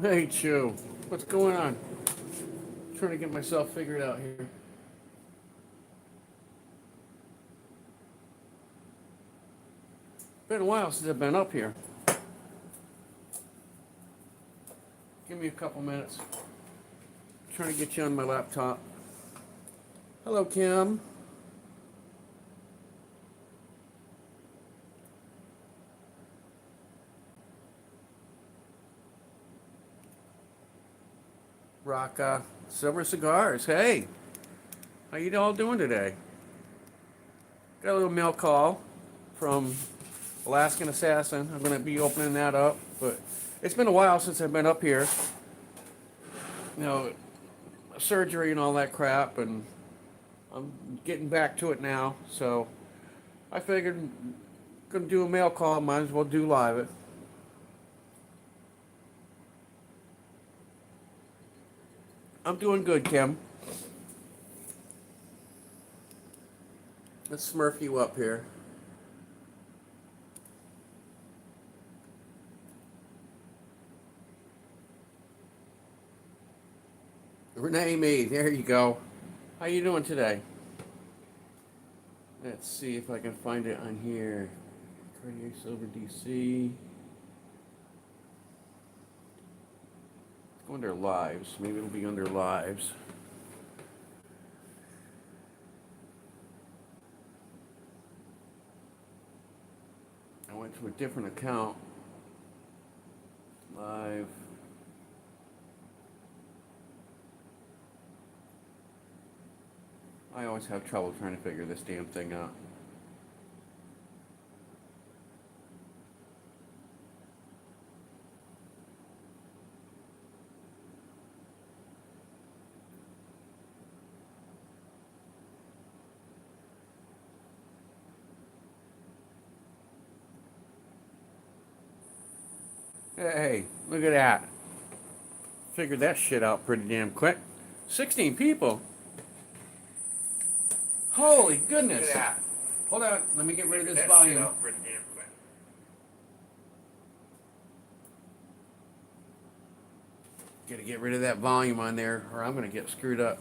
Hey, Chew. What's going on? Trying to get myself figured out here. Been a while since I've been up here. Give me a couple minutes. Trying to get you on my laptop. Hello, Kim. Rock Silver Cigars. Hey, how you all doing today? Got a little mail call from Alaskan Assassin. I'm going to be opening that up, but it's been a while since I've been up here. You know, surgery and all that crap, and I'm getting back to it now. So I figured, gonna do a mail call. Might as well do live it. I'm doing good, Kim. Let's smurf you up here. Renee me. There you go. How you doing today? Let's see if I can find it on here. Cartier Silver DC. Go under lives. Maybe it'll be under lives. I went to a different account. Live. I always have trouble trying to figure this damn thing out. Hey, look at that. Figured that shit out pretty damn quick. 16 people. Holy goodness. Look at that. Hold on, let me get rid of this That shit volume. out pretty damn quick. Gotta get rid of that volume on there, or I'm gonna get screwed up.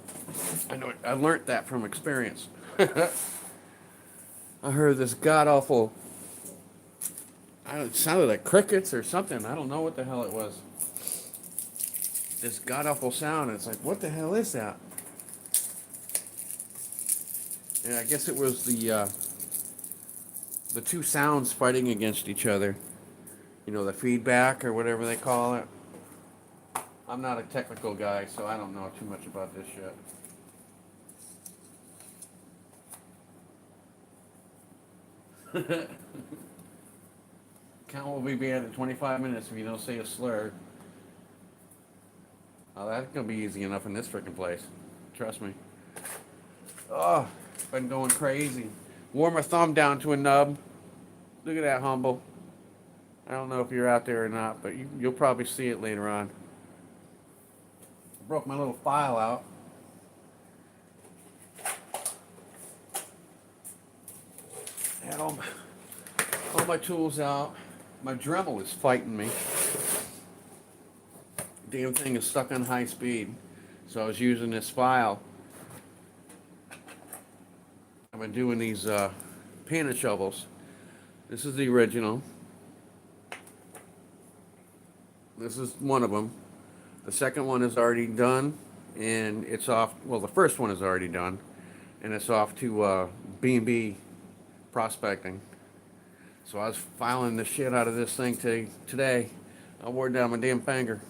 I know it, I learned that from experience. I heard this god awful. It sounded like crickets or something. I don't know what the hell it was. This god awful sound. It's like, what the hell is that? Yeah, I guess it was the two sounds fighting against each other. You know, the feedback or whatever they call it. I'm not a technical guy, so I don't know too much about this shit. Count will be banned in 25 minutes if you don't say a slur. Oh, that's gonna be easy enough in this freaking place. Trust me. Oh, been going crazy. Wore my thumb down to a nub. Look at that, humble. I don't know if you're out there or not, but you'll probably see it later on. I broke my little file out. Had all my tools out. My Dremel is fighting me. Damn thing is stuck on high speed. So I was using this file. I've been doing these pan and shovels. This is the original. This is one of them. The second one is already done, and it's off. Well, the first one is already done, and it's off to B&B prospecting. So I was filing the shit out of this thing today. I wore it down my damn finger.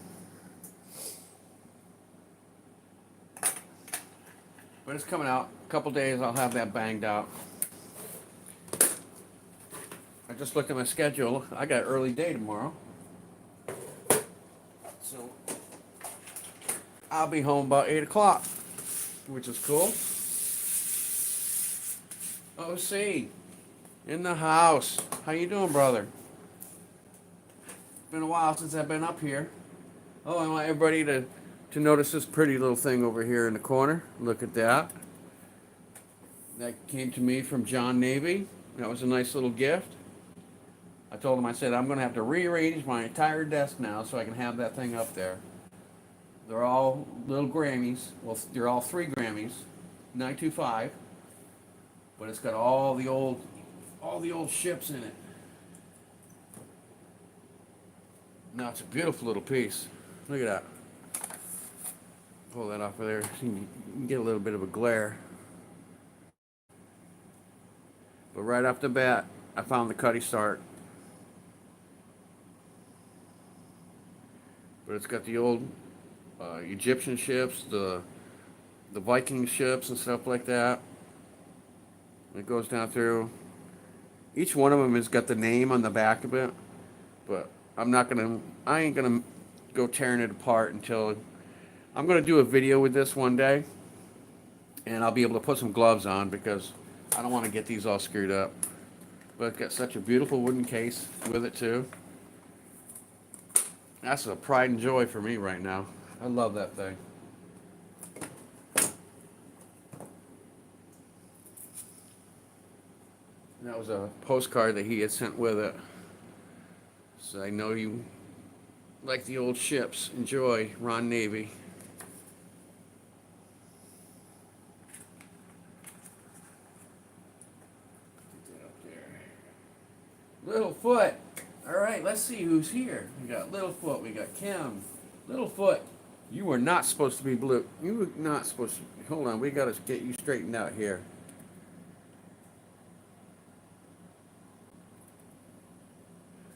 But it's coming out. A couple days I'll have that banged out. I just looked at my schedule. I got early day tomorrow. So I'll be home about 8 o'clock, which is cool. OC, in the house. How you doing, brother? Been a while since I've been up here. Oh, I want everybody to notice this pretty little thing over here in the corner. Look at that. That came to me from John Navy. That was a nice little gift. I told him, I said, I'm going to have to rearrange my entire desk now so I can have that thing up there. They're all little Grammys. Well, they're all 3 Grammys, 925. But it's got all the old ships in it. Now it's a beautiful little piece. Look at that. Pull that off of there so you can get a little bit of a glare. But right off the bat, I found the Cutty Sark. But it's got the old Egyptian ships, the Viking ships and stuff like that. It goes down through. Each one of them has got the name on the back of it, but I ain't gonna go tearing it apart until I'm gonna do a video with this one day, and I'll be able to put some gloves on because I don't want to get these all screwed up. But it's got such a beautiful wooden case with it too. That's a pride and joy for me right now. I love that thing. And that was a postcard that he had sent with it. So I know you like the old ships. Enjoy, Ron Navy. Get that up there. Littlefoot. All right, let's see who's here. We got Littlefoot. We got Kim. Littlefoot. You were not supposed to be blue. You were not supposed to. Hold on, we got to get you straightened out here.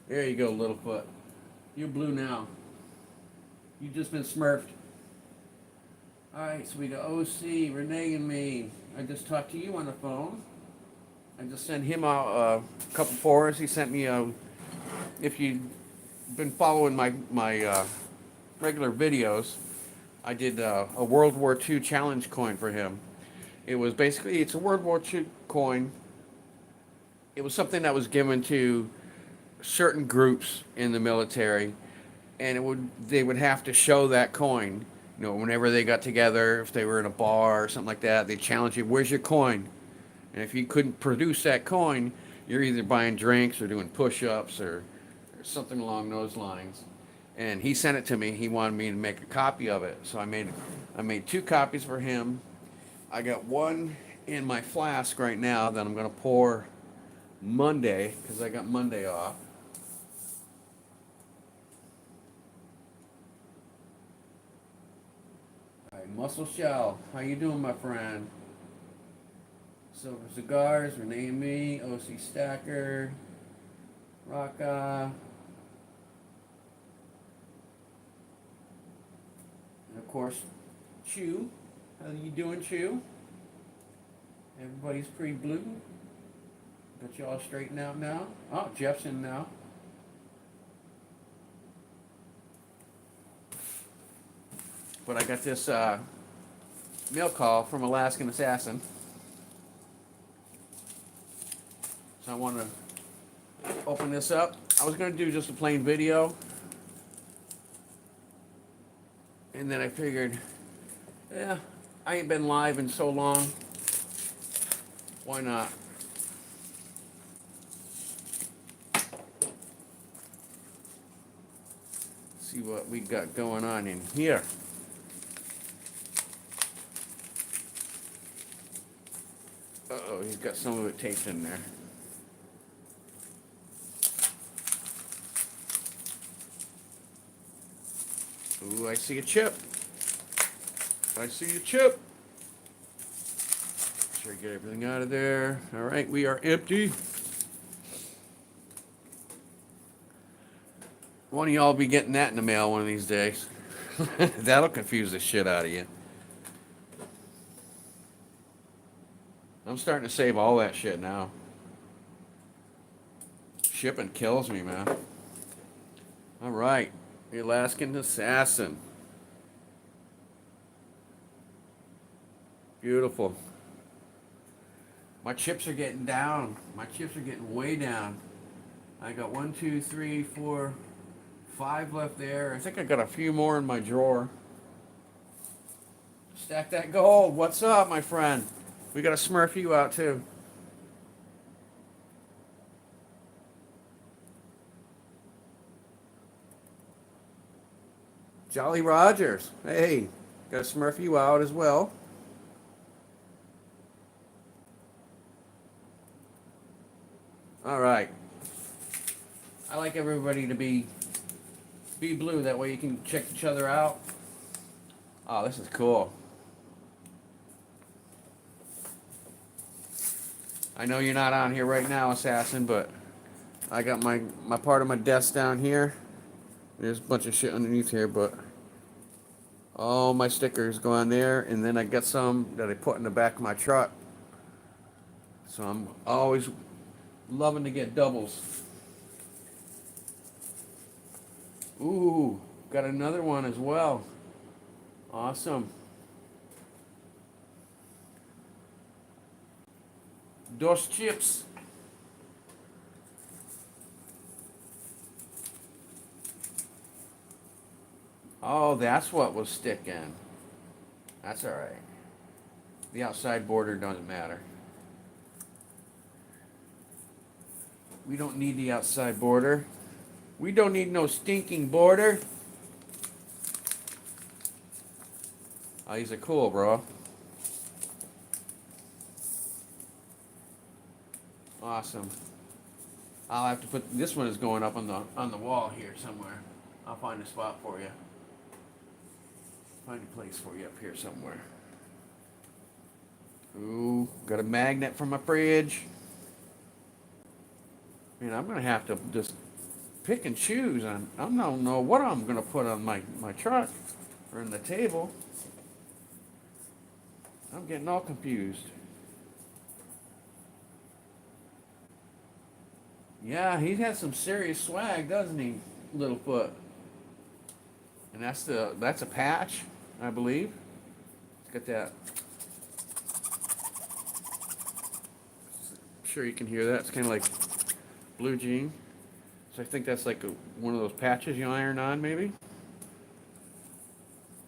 There you go, Littlefoot. You're blue now. You've just been smurfed. Alright, so we got OC, Renee, and me. I just talked to you on the phone. I just sent him out a couple fours. He sent me a. If you've been following my regular videos, I did a World War II challenge coin for him. It was basically, it's a World War II coin. It was something that was given to certain groups in the military, and they would have to show that coin. You know, whenever they got together, if they were in a bar or something like that, they challenge you, where's your coin? And if you couldn't produce that coin, you're either buying drinks or doing push-ups or something along those lines. And he sent it to me. He wanted me to make a copy of it. So I made 2 copies for him. I got one in my flask right now that I'm going to pour Monday, because I got Monday off. Muscle Shell, how you doing, my friend? Silver Cigars, Renee and me, OC Stacker, Raka, and of course, Chew. How you doing, Chew? Everybody's pretty blue. Got you all straightened out now. Oh, Jeff's in now. But I got this mail call from Alaskan Assassin. So I want to open this up. I was going to do just a plain video. And then I figured, yeah, I ain't been live in so long. Why not? See what we got going on in here. Uh-oh, he's got some of it taped in there. Ooh, I see a chip. I see a chip. Sure, get everything out of there. All right, we are empty. One of y'all be getting that in the mail one of these days. That'll confuse the shit out of you. I'm starting to save all that shit now. Shipping kills me, man. All right, the Alaskan Assassin. Beautiful. My chips are getting down. My chips are getting way down. I got 1, 2, 3, 4, 5 left there. I think I got a few more in my drawer. Stack that gold. What's up, my friend? We got to smurf you out too. Jolly Rogers. Hey, gotta smurf you out as well. All right. I like everybody to be blue. That way you can check each other out. Oh, this is cool. I know you're not on here right now, Assassin, but I got my part of my desk down here. There's a bunch of shit underneath here, but all my stickers go on there, and then I got some that I put in the back of my truck. So I'm always loving to get doubles. Ooh, got another one as well. Awesome. Dos chips. Oh, that's what was sticking. That's alright. The outside border doesn't matter. We don't need the outside border. We don't need no stinking border. Oh, these are cool, bro. Awesome. I'll have to put this one is going up on the wall here somewhere. I'll find a spot for you. Find a place for you up here somewhere. Ooh, got a magnet for my fridge. Man, I'm gonna have to just pick and choose. I don't know what I'm gonna put on my truck or in the table. I'm getting all confused. Yeah, he has some serious swag, doesn't he, Littlefoot? And that's a patch, I believe. Let's get that. I'm sure you can hear that. It's kind of like blue jean. So I think that's like one of those patches you iron on, maybe.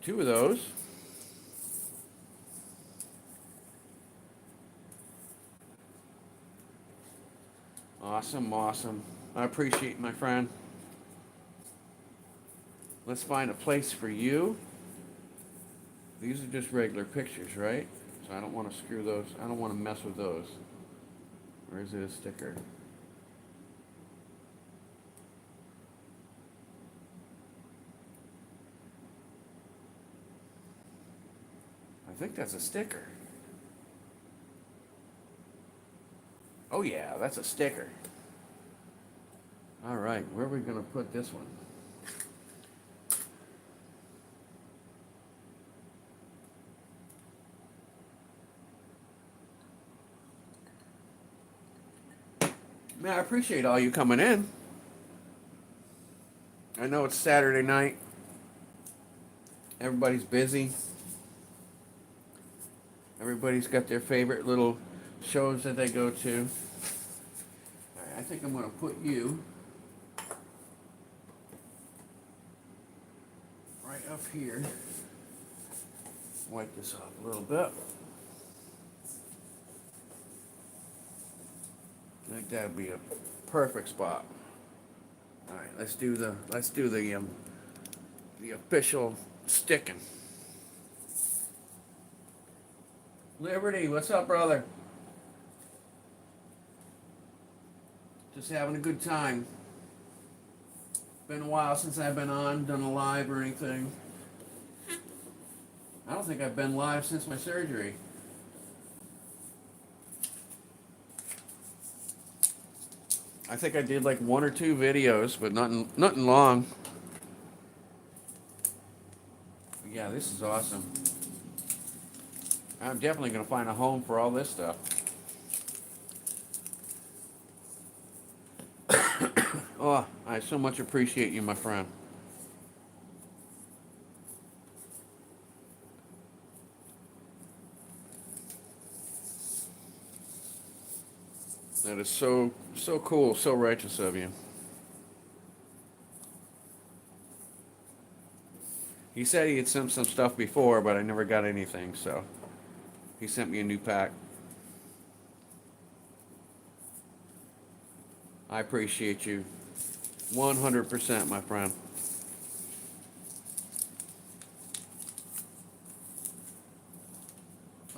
Two of those. Awesome, awesome. I appreciate it, my friend. Let's find a place for you. These are just regular pictures, right? So I don't want to screw those. I don't want to mess with those. Or is it a sticker? I think that's a sticker. Oh yeah, that's a sticker. All right, where are we going to put this one? Man, I appreciate all you coming in. I know it's Saturday night. Everybody's busy. Everybody's got their favorite little shows that they go to. All right, I think I'm going to put you right up here. Wipe this off a little bit. I think that'd be a perfect spot. All right, let's do the official sticking. Liberty, what's up, brother? Just having a good time. Been a while since I've been on, done a live or anything. I don't think I've been live since my surgery. I think I did like one or two videos, but nothing long. Yeah, this is awesome. I'm definitely going to find a home for all this stuff. Oh, I so much appreciate you, my friend. That is so cool, so righteous of you. He said he had sent some stuff before, but I never got anything, so he sent me a new pack. I appreciate you 100%, my friend.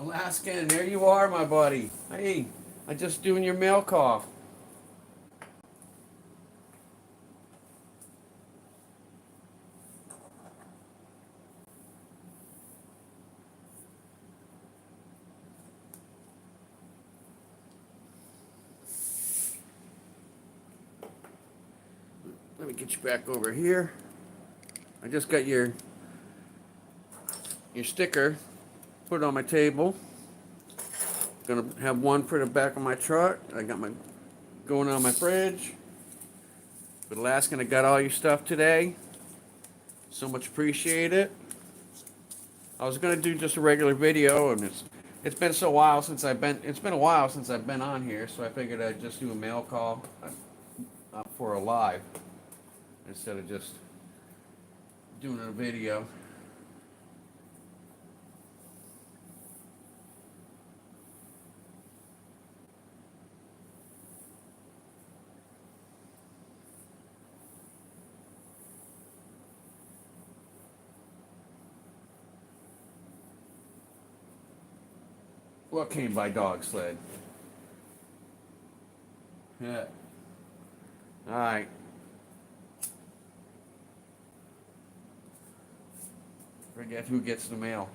Alaskan, there you are, my buddy. Hey, I just doing your mail call. Let me get you back over here. I just got your sticker put on my table. Gonna have one for the back of my truck. I got my going on my fridge. But Alaskan, I got all your stuff today. So much appreciate it. I was gonna do just a regular video, and it's been so while since it's been a while since I've been on here, so I figured I'd just do a mail call for a live instead of just doing a video. What came by dog sled? Yeah. All right. Forget who gets the mail.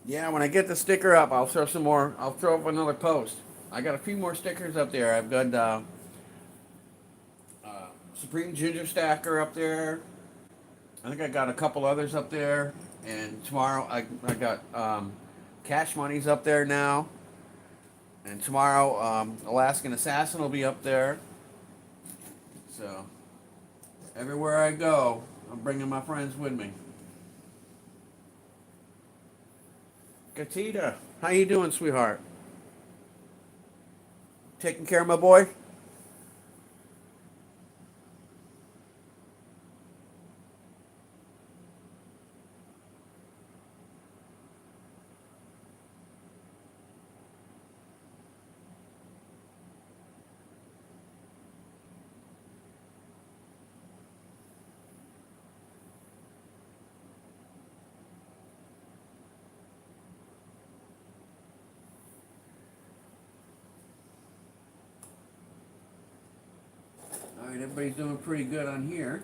Yeah, when I get the sticker up, I'll throw some more. I'll throw up another post. I got a few more stickers up there. I've got Supreme Ginger Stacker up there. I think I got a couple others up there. And tomorrow I got Cash Money's up there now. And tomorrow Alaskan Assassin will be up there. So everywhere I go, I'm bringing my friends with me. Katita, how you doing, sweetheart? Taking care of my boy? All right, everybody's doing pretty good on here.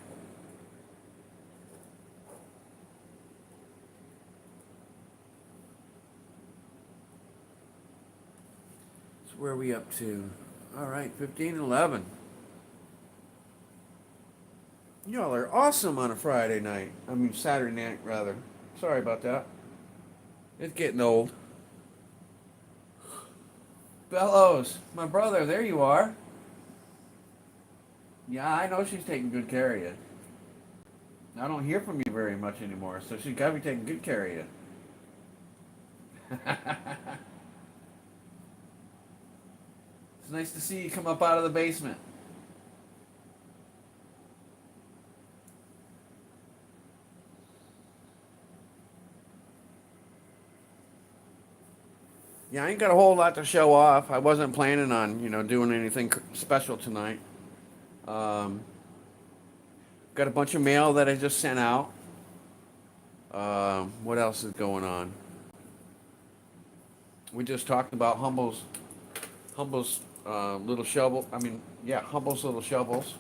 So where are we up to? All right, 15:11. Y'all are awesome on a Friday night. I mean, Saturday night, rather. Sorry about that. It's getting old. Bellows, my brother, there you are. Yeah, I know she's taking good care of you. I don't hear from you very much anymore, so she's got to be taking good care of you. It's nice to see you come up out of the basement. Yeah, I ain't got a whole lot to show off. I wasn't planning on, doing anything special tonight. Um, got a bunch of mail that I just sent out. What else is going on? We just talked about Humble's little shovel. I mean, yeah, Humble's little shovels.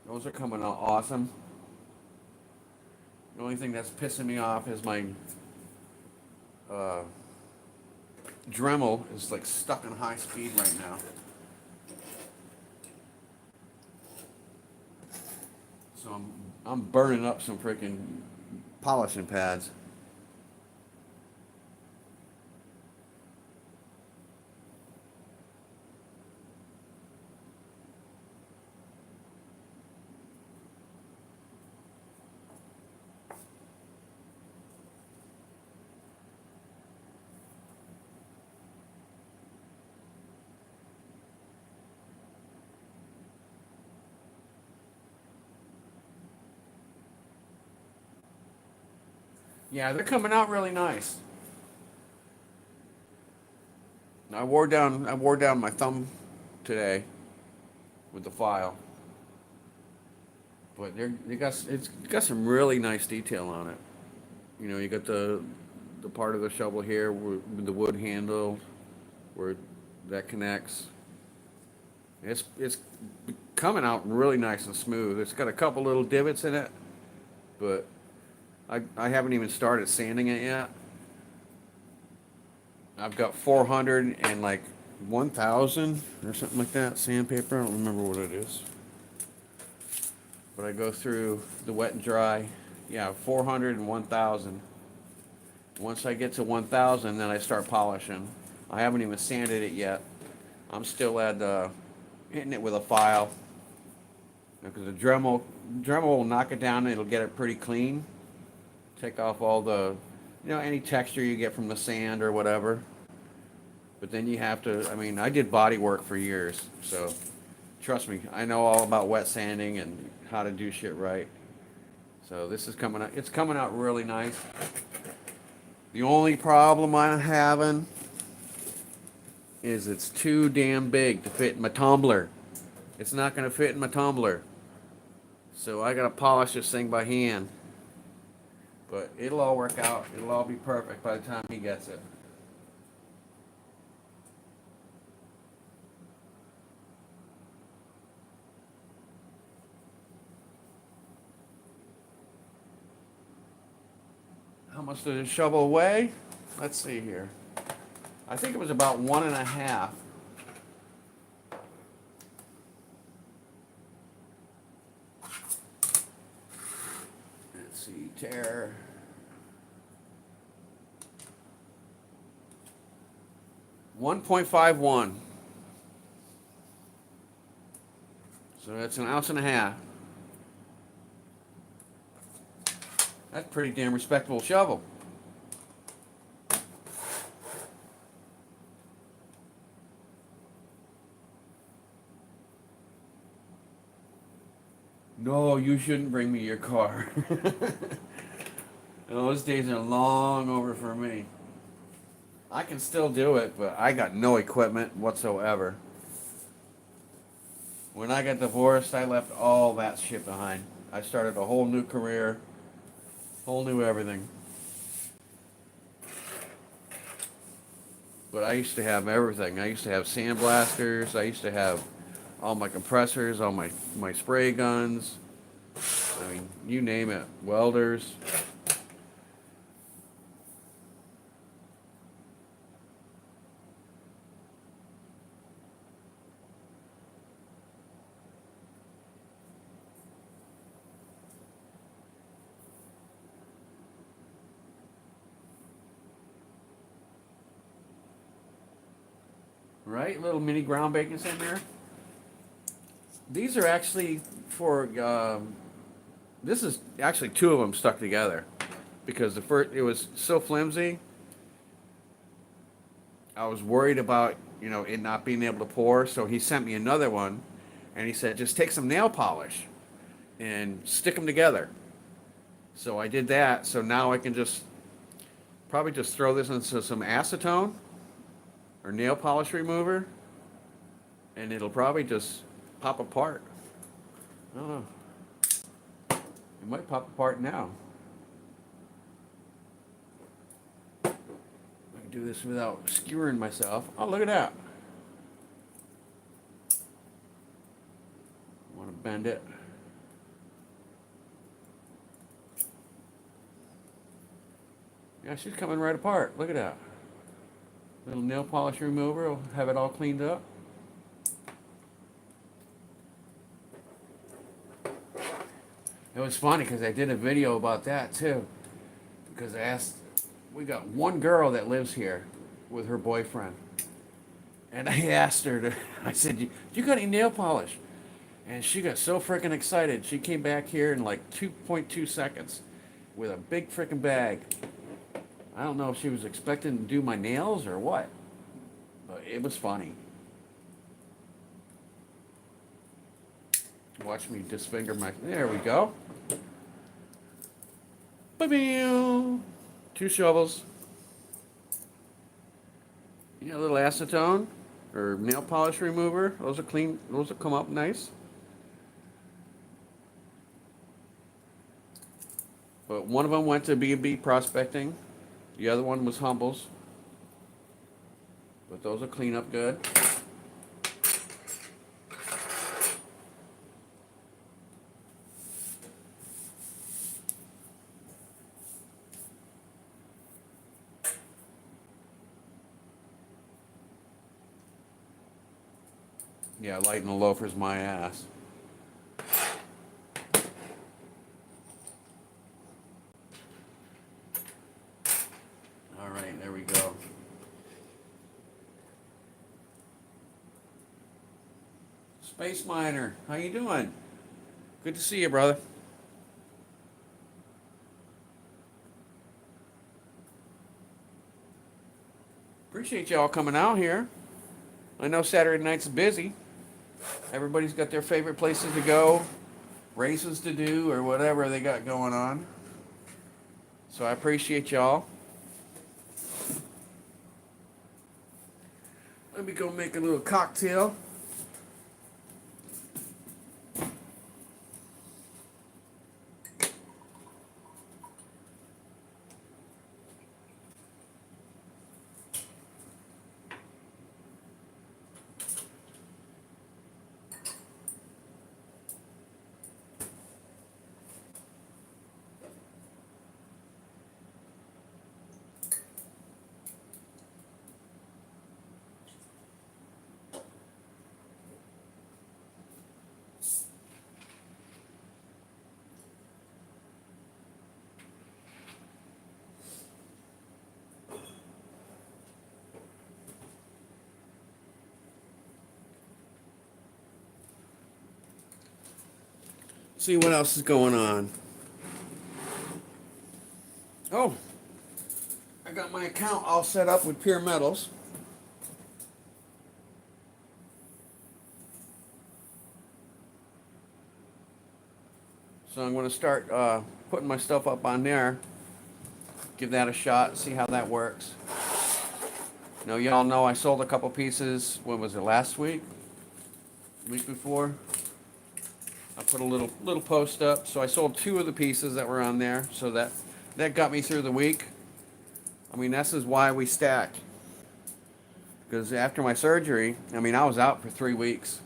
Those are coming out awesome. The only thing that's pissing me off is my uh, Dremel is like stuck in high speed right now. So I'm burning up some freaking polishing pads. Yeah, they're coming out really nice. I wore down my thumb today with the file, but it's got some really nice detail on it. You know, you got the part of the shovel here with the wood handle where that connects. It's coming out really nice and smooth. It's got a couple little divots in it, but I haven't even started sanding it yet. I've got 400 and like 1,000 or something like that sandpaper. I don't remember what it is, but I go through the wet and dry. Yeah, 400 and 1,000. Once I get to 1,000, then I start polishing. I haven't even sanded it yet. I'm still at hitting it with a file because the Dremel will knock it down and it'll get it pretty clean. Take off all the, any texture you get from the sand or whatever. But then you have to, I mean, I did body work for years, so trust me, I know all about wet sanding and how to do shit right. So this is coming out, it's coming out really nice. The only problem I'm having is it's too damn big to fit in my tumbler. It's not going to fit in my tumbler. So I got to polish this thing by hand. But it'll all work out. It'll all be perfect by the time he gets it. How much did it shovel weigh? Let's see here. I think it was about 1.5. Let's see, tear. .51. So that's 1.5 ounces. That's a pretty damn respectable shovel. No, you shouldn't bring me your car. Those days are long over for me. I can still do it, but I got no equipment whatsoever. When I got divorced, I left all that shit behind. I started a whole new career, whole new everything. But I used to have everything. I used to have sandblasters. I used to have all my compressors, all my spray guns. I mean, you name it. Welders. Right? Little mini ground bacons in there. These are actually for, this is actually two of them stuck together. Because the first, it was so flimsy. I was worried about, it not being able to pour. So he sent me another one. And he said, just take some nail polish and stick them together. So I did that. So now I can probably just throw this into some acetone or nail polish remover, and it'll probably just pop apart. I don't know. It might pop apart now. I can do this without skewering myself. Oh, look at that. I want to bend it. Yeah, she's coming right apart. Look at that. Little nail polish remover will have it all cleaned up. It was funny because I did a video about that too. Because we got one girl that lives here with her boyfriend. And I asked her I said, you got any nail polish? And she got so freaking excited. She came back here in like 2.2 seconds with a big freaking bag. I don't know if she was expecting to do my nails or what, but it was funny. Watch me disfinger there we go. Ba-meow. 2 shovels. Yeah, a little acetone or nail polish remover. Those are clean. Those will come up nice. But one of them went to B&B prospecting. The other one was Humbles. But those will clean up good. Yeah, lighting the loafer's my ass. All right, there we go. Space Miner, how you doing? Good to see you, brother. Appreciate y'all coming out here. I know Saturday night's busy. Everybody's got their favorite places to go, races to do, or whatever they got going on. So I appreciate y'all. Let me go make a little cocktail. See what else is going on. Oh, I got my account all set up with Pure Metals. So I'm going to start putting my stuff up on there. Give that a shot, see how that works. You know, y'all know I sold a couple pieces. What was it, last week? Week before? I put a little post up. So I sold 2 of the pieces that were on there. So that got me through the week. I mean, this is why we stack. Because after my surgery, I mean, I was out for 3 weeks.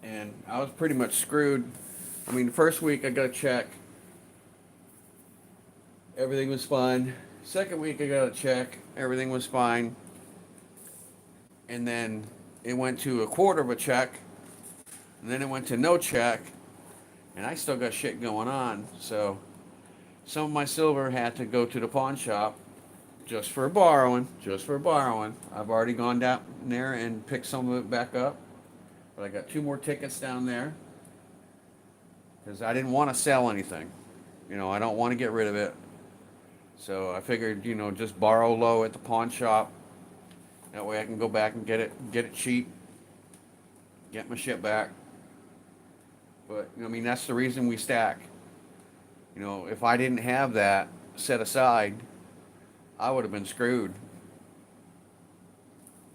And I was pretty much screwed. I mean, the first week I got a check. Everything was fine. Second week I got a check. Everything was fine. And then it went to a quarter of a check. And then it went to no check. And I still got shit going on. So some of my silver had to go to the pawn shop just for borrowing. Just for borrowing. I've already gone down there and picked some of it back up. But I got 2 more tickets down there. Because I didn't want to sell anything. You know, I don't want to get rid of it. So I figured, you know, just borrow low at the pawn shop. That way I can go back and get it cheap. Get my shit back. But, I mean, that's the reason we stack. You know, if I didn't have that set aside, I would have been screwed.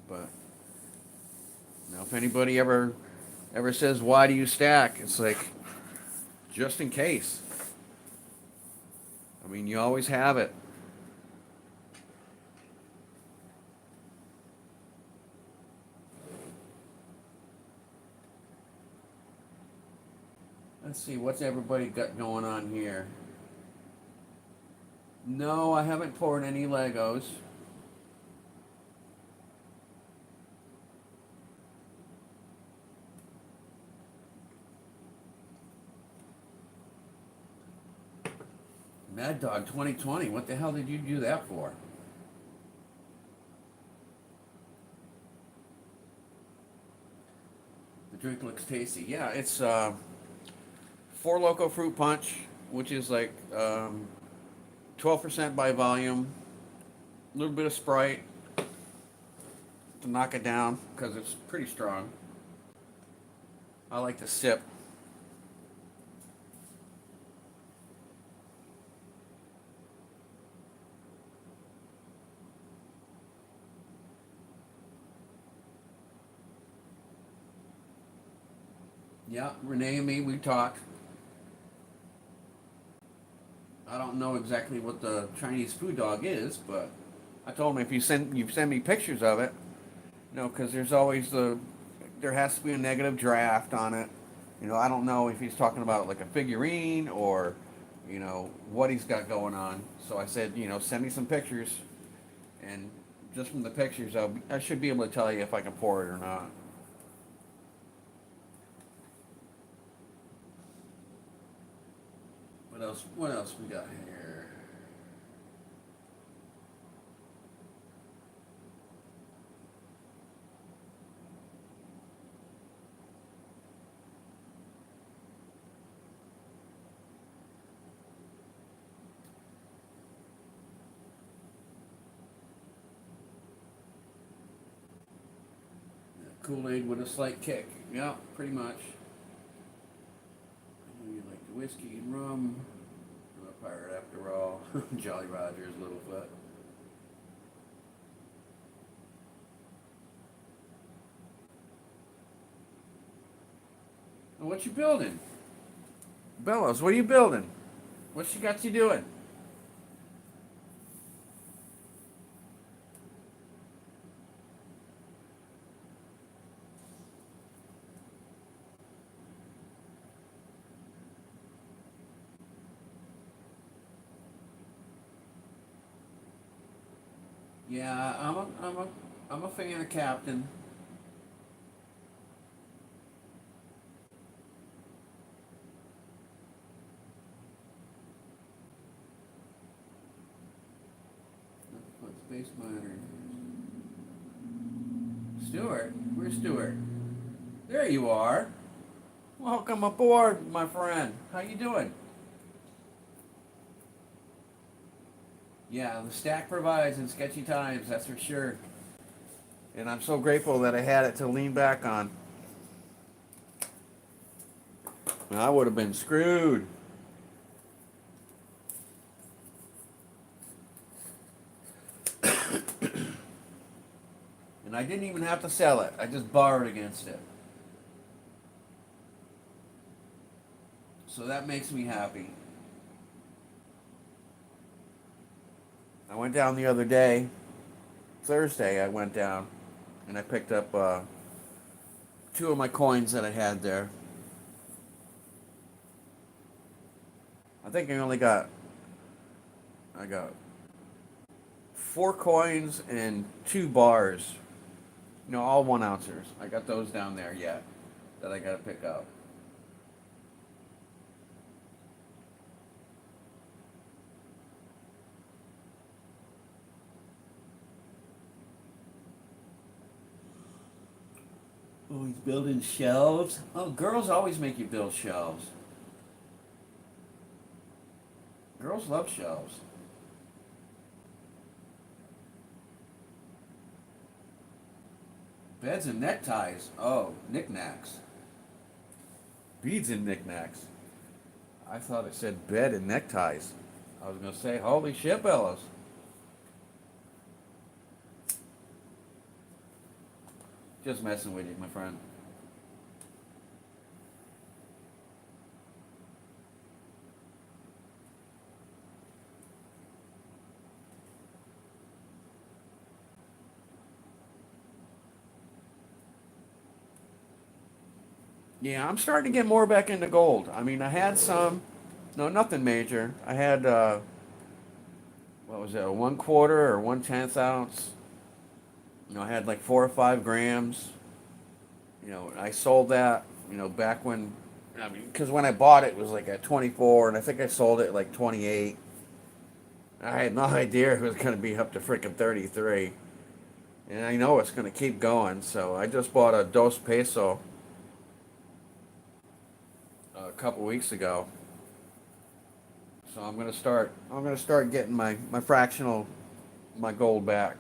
But, you know, if anybody ever says, why do you stack? It's like, just in case. I mean, you always have it. Let's see, what's everybody got going on here? No, I haven't poured any Legos. Mad Dog 2020, what the hell did you do that for? The drink looks tasty. Yeah, it's 4 Loko Fruit Punch, which is like 12% by volume. A little bit of Sprite to knock it down because it's pretty strong. I like to sip. Yeah, Renee and me, we talked. I don't know exactly what the Chinese food dog is, but I told him if you send me pictures of it, because there has to be a negative draft on it. I don't know if he's talking about like a figurine or what he's got going on. So I said, send me some pictures, and just from the pictures, I should be able to tell you if I can pour it or not. What else? What else we got here? Kool-Aid with a slight kick. Yeah, pretty much. I know you like the whiskey and rum. I'm a pirate after all. Jolly Roger's Littlefoot. And what you building? Bellows, what are you building? What she got you doing? Yeah, I'm a fan of Captain. What Space Miner? Stuart, where's Stuart? There you are. Welcome aboard, my friend. How you doing? Yeah, the stack provides in sketchy times, that's for sure. And I'm so grateful that I had it to lean back on. I would have been screwed. And I didn't even have to sell it. I just borrowed against it. So that makes me happy. I went down the other day, Thursday, I went down and I picked up two of my coins that I had there. I think I got four coins and two bars. All 1 ounces. I got those down there yet that I got to pick up. Oh, he's building shelves. Oh, girls always make you build shelves. Girls love shelves. Beds and neckties. Oh, knickknacks. Beads and knickknacks. I thought it said bed and neckties. I was going to say, holy shit, Bellows. Just messing with you, my friend. Yeah, I'm starting to get more back into gold. I mean, I had some, no, nothing major. I had, what was it, a 1/4 or 1/10 ounce. I had like 4 or 5 grams. I sold that, back when, I mean, because when I bought it, it was like at 24, and I think I sold it at like 28. I had no idea it was going to be up to freaking 33. And I know it's going to keep going, so I just bought a dos peso a couple weeks ago. So I'm gonna start getting my fractional, my gold back.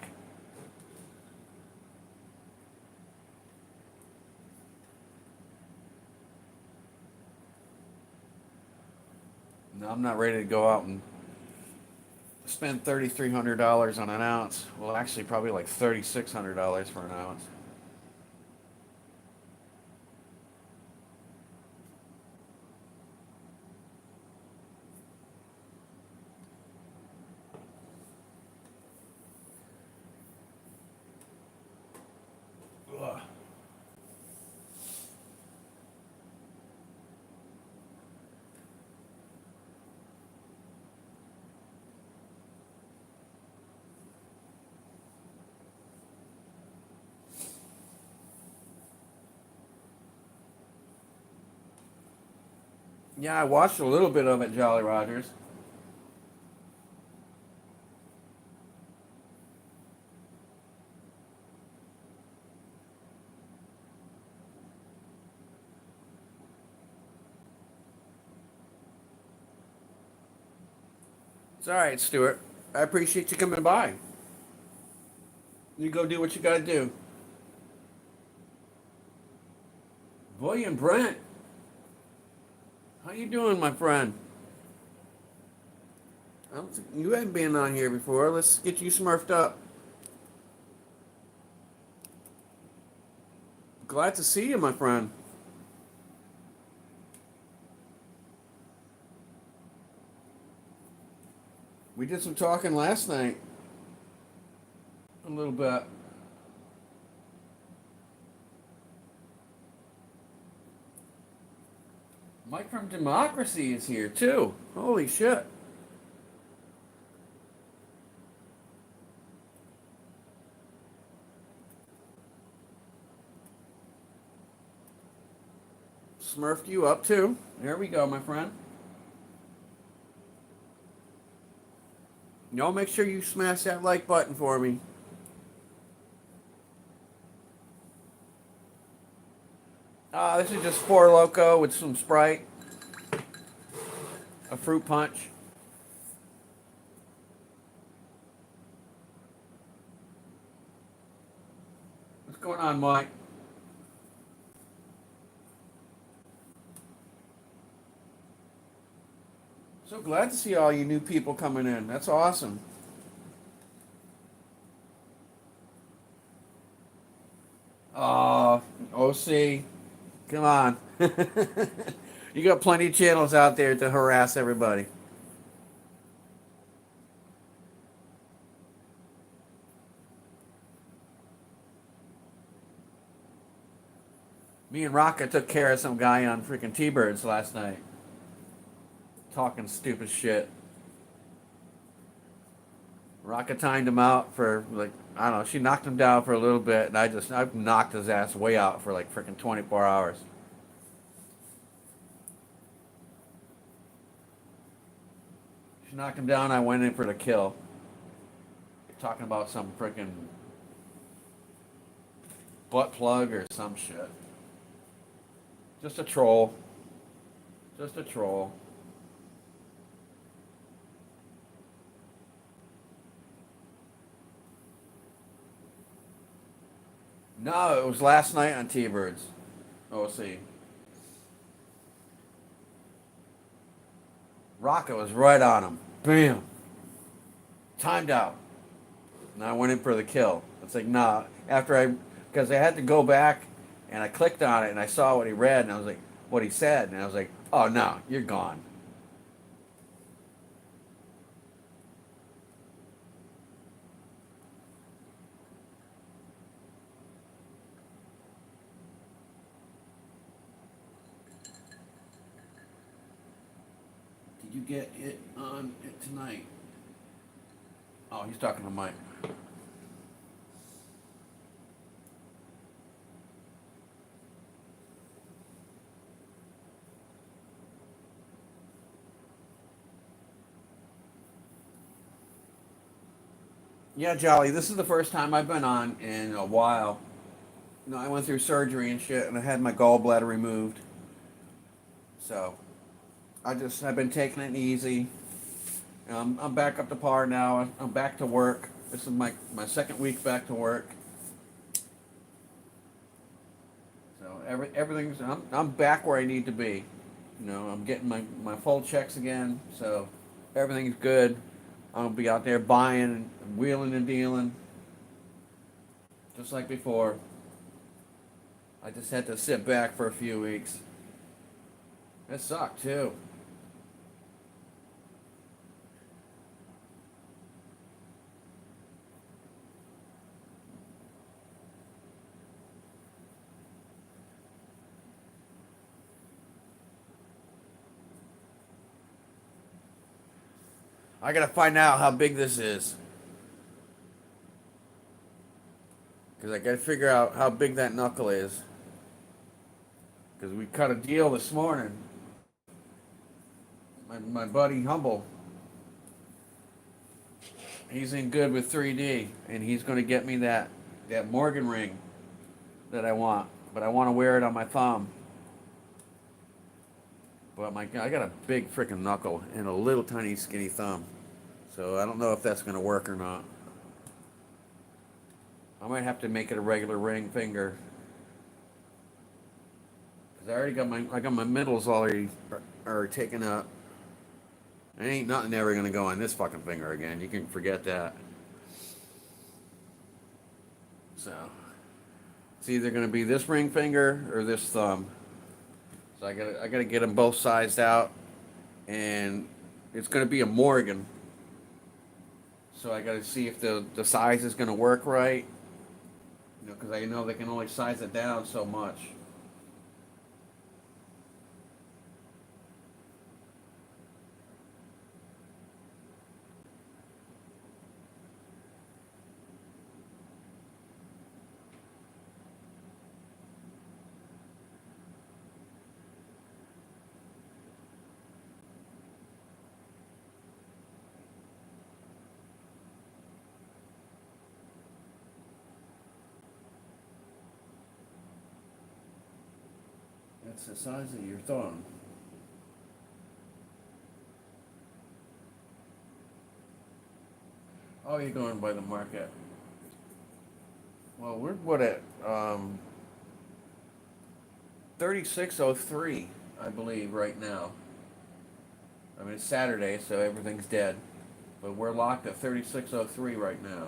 No, I'm not ready to go out and spend $3,300 on an ounce. Well, actually, probably like $3,600 for an ounce. Yeah, I watched a little bit of it, Jolly Rogers. It's all right, Stuart. I appreciate you coming by. You go do what you gotta do. William Brent, how you doing, my friend? You haven't been on here before. Let's get you smurfed up. Glad to see you, my friend. We did some talking last night, a little bit. Mike from Democracy is here too. Holy shit. Smurfed you up too. There we go, my friend. Y'all make sure you smash that like button for me. This is just Four Loco with some Sprite, a fruit punch. What's going on, Mike? So glad to see all you new people coming in. That's awesome. OC, come on. You got plenty of channels out there to harass everybody. Me and Rocka took care of some guy on freaking T-Birds last night. Talking stupid shit. Rocka timed him out for like, I don't know, she knocked him down for a little bit, and I knocked his ass way out for like freaking 24 hours. She knocked him down, I went in for the kill. Talking about some freaking butt plug or some shit. Just a troll. Just a troll. No, it was last night on T-Birds. OC. Rocka was right on him. Bam. Timed out. And I went in for the kill. It's like, nah. Because I had to go back and I clicked on it and I saw what he read and I was like, what he said. And I was like, oh no, you're gone. Did you get it on it tonight? Oh, he's talking to Mike. Yeah, Jolly, this is the first time I've been on in a while. I went through surgery and shit, and I had my gallbladder removed. So, I've been taking it easy. I'm back up to par now. I'm back to work. This is my second week back to work. So everything's I'm back where I need to be. I'm getting my full checks again. So everything's good. I'll be out there buying, wheeling and dealing, just like before. I just had to sit back for a few weeks. It sucked too. I gotta find out how big this is. Because I gotta figure out how big that knuckle is. Because we cut a deal this morning. my buddy Humble, he's in good with 3D, and he's going to get me that Morgan ring that I want, but I want to wear it on my thumb. But I got a big freaking knuckle and a little tiny skinny thumb, so I don't know if that's going to work or not. I might have to make it a regular ring finger, because I got my middles already are taken up. There ain't nothing ever gonna go on this fucking finger again. You can forget that. So it's either gonna be this ring finger or this thumb. So I gotta get them both sized out, and it's gonna be a Morgan. So I gotta see if the size is gonna work right. You know, because I know they can only size it down so much. That's the size of your thumb. Oh, you're going by the market. Well, we're what at 3603, I believe, right now. I mean, it's Saturday, so everything's dead. But we're locked at 3603 right now.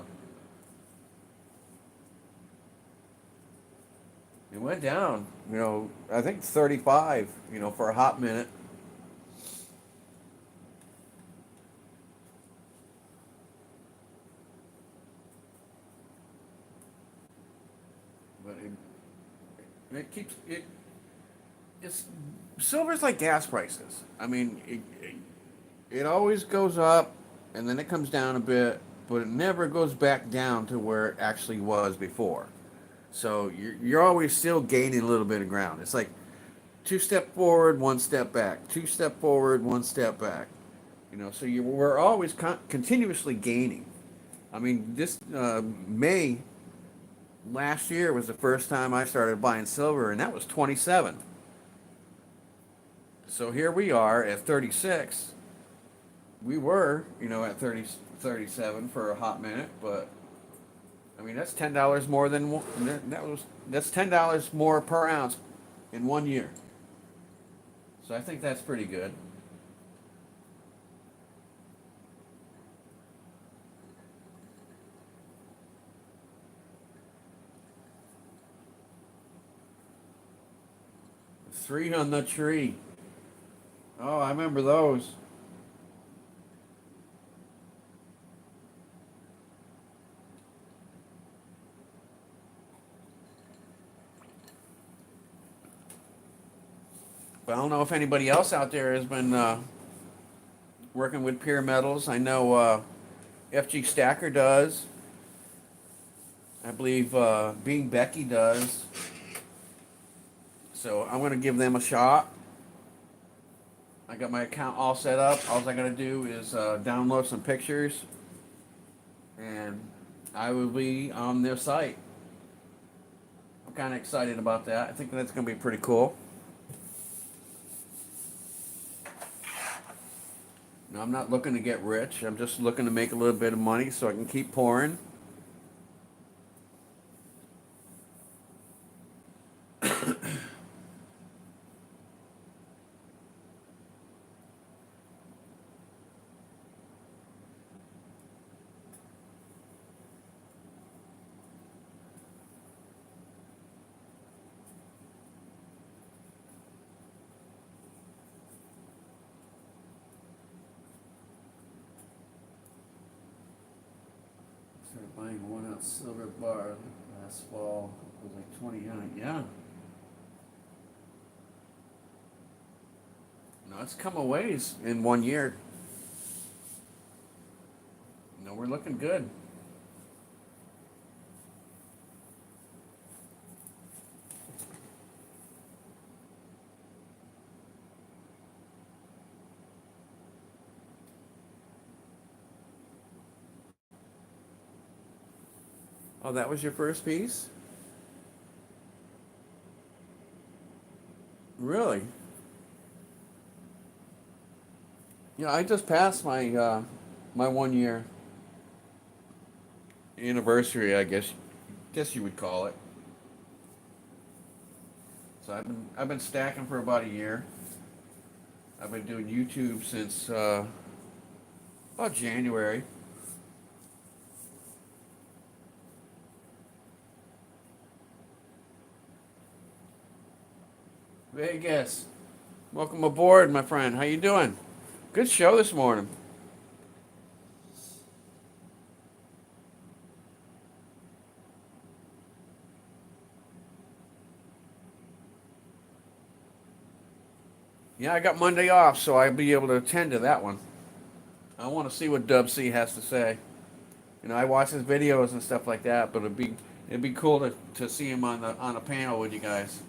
It went down, I think 35, for a hot minute. But it keeps it. It's silver's like gas prices. I mean, it always goes up, and then it comes down a bit, but it never goes back down to where it actually was before. So you're always still gaining a little bit of ground. It's like two step forward, one step back, two step forward, one step back. So we're always continuously gaining. I mean, this May last year was the first time I started buying silver, and that was 27. So here we are at 36. We were, at 30, 37 for a hot minute, but I mean that's $10 more than that's $10 more per ounce in 1 year. So I think that's pretty good. Three on the tree. Oh, I remember those. But I don't know if anybody else out there has been working with pure metals. I know FG Stacker does. I believe Being Becky does. So I'm going to give them a shot. I got my account all set up. All I got to do is download some pictures, and I will be on their site. I'm kind of excited about that. I think that's going to be pretty cool. Now, I'm not looking to get rich. I'm just looking to make a little bit of money so I can keep pouring. Started buying 1 ounce silver bar last fall. It was like 29. Yeah. No, it's come a ways in 1 year. No, we're looking good. Oh, that was your first piece? Really? Yeah, I just passed my 1 year anniversary, I guess you would call it. So I've been stacking for about a year. I've been doing YouTube since about January. Vegas, welcome aboard, my friend. How you doing? Good show this morning. Yeah, I got Monday off, so I'll be able to attend to that one. I want to see what Dub C has to say. I watch his videos and stuff like that, but it'd be cool to see him on a panel with you guys.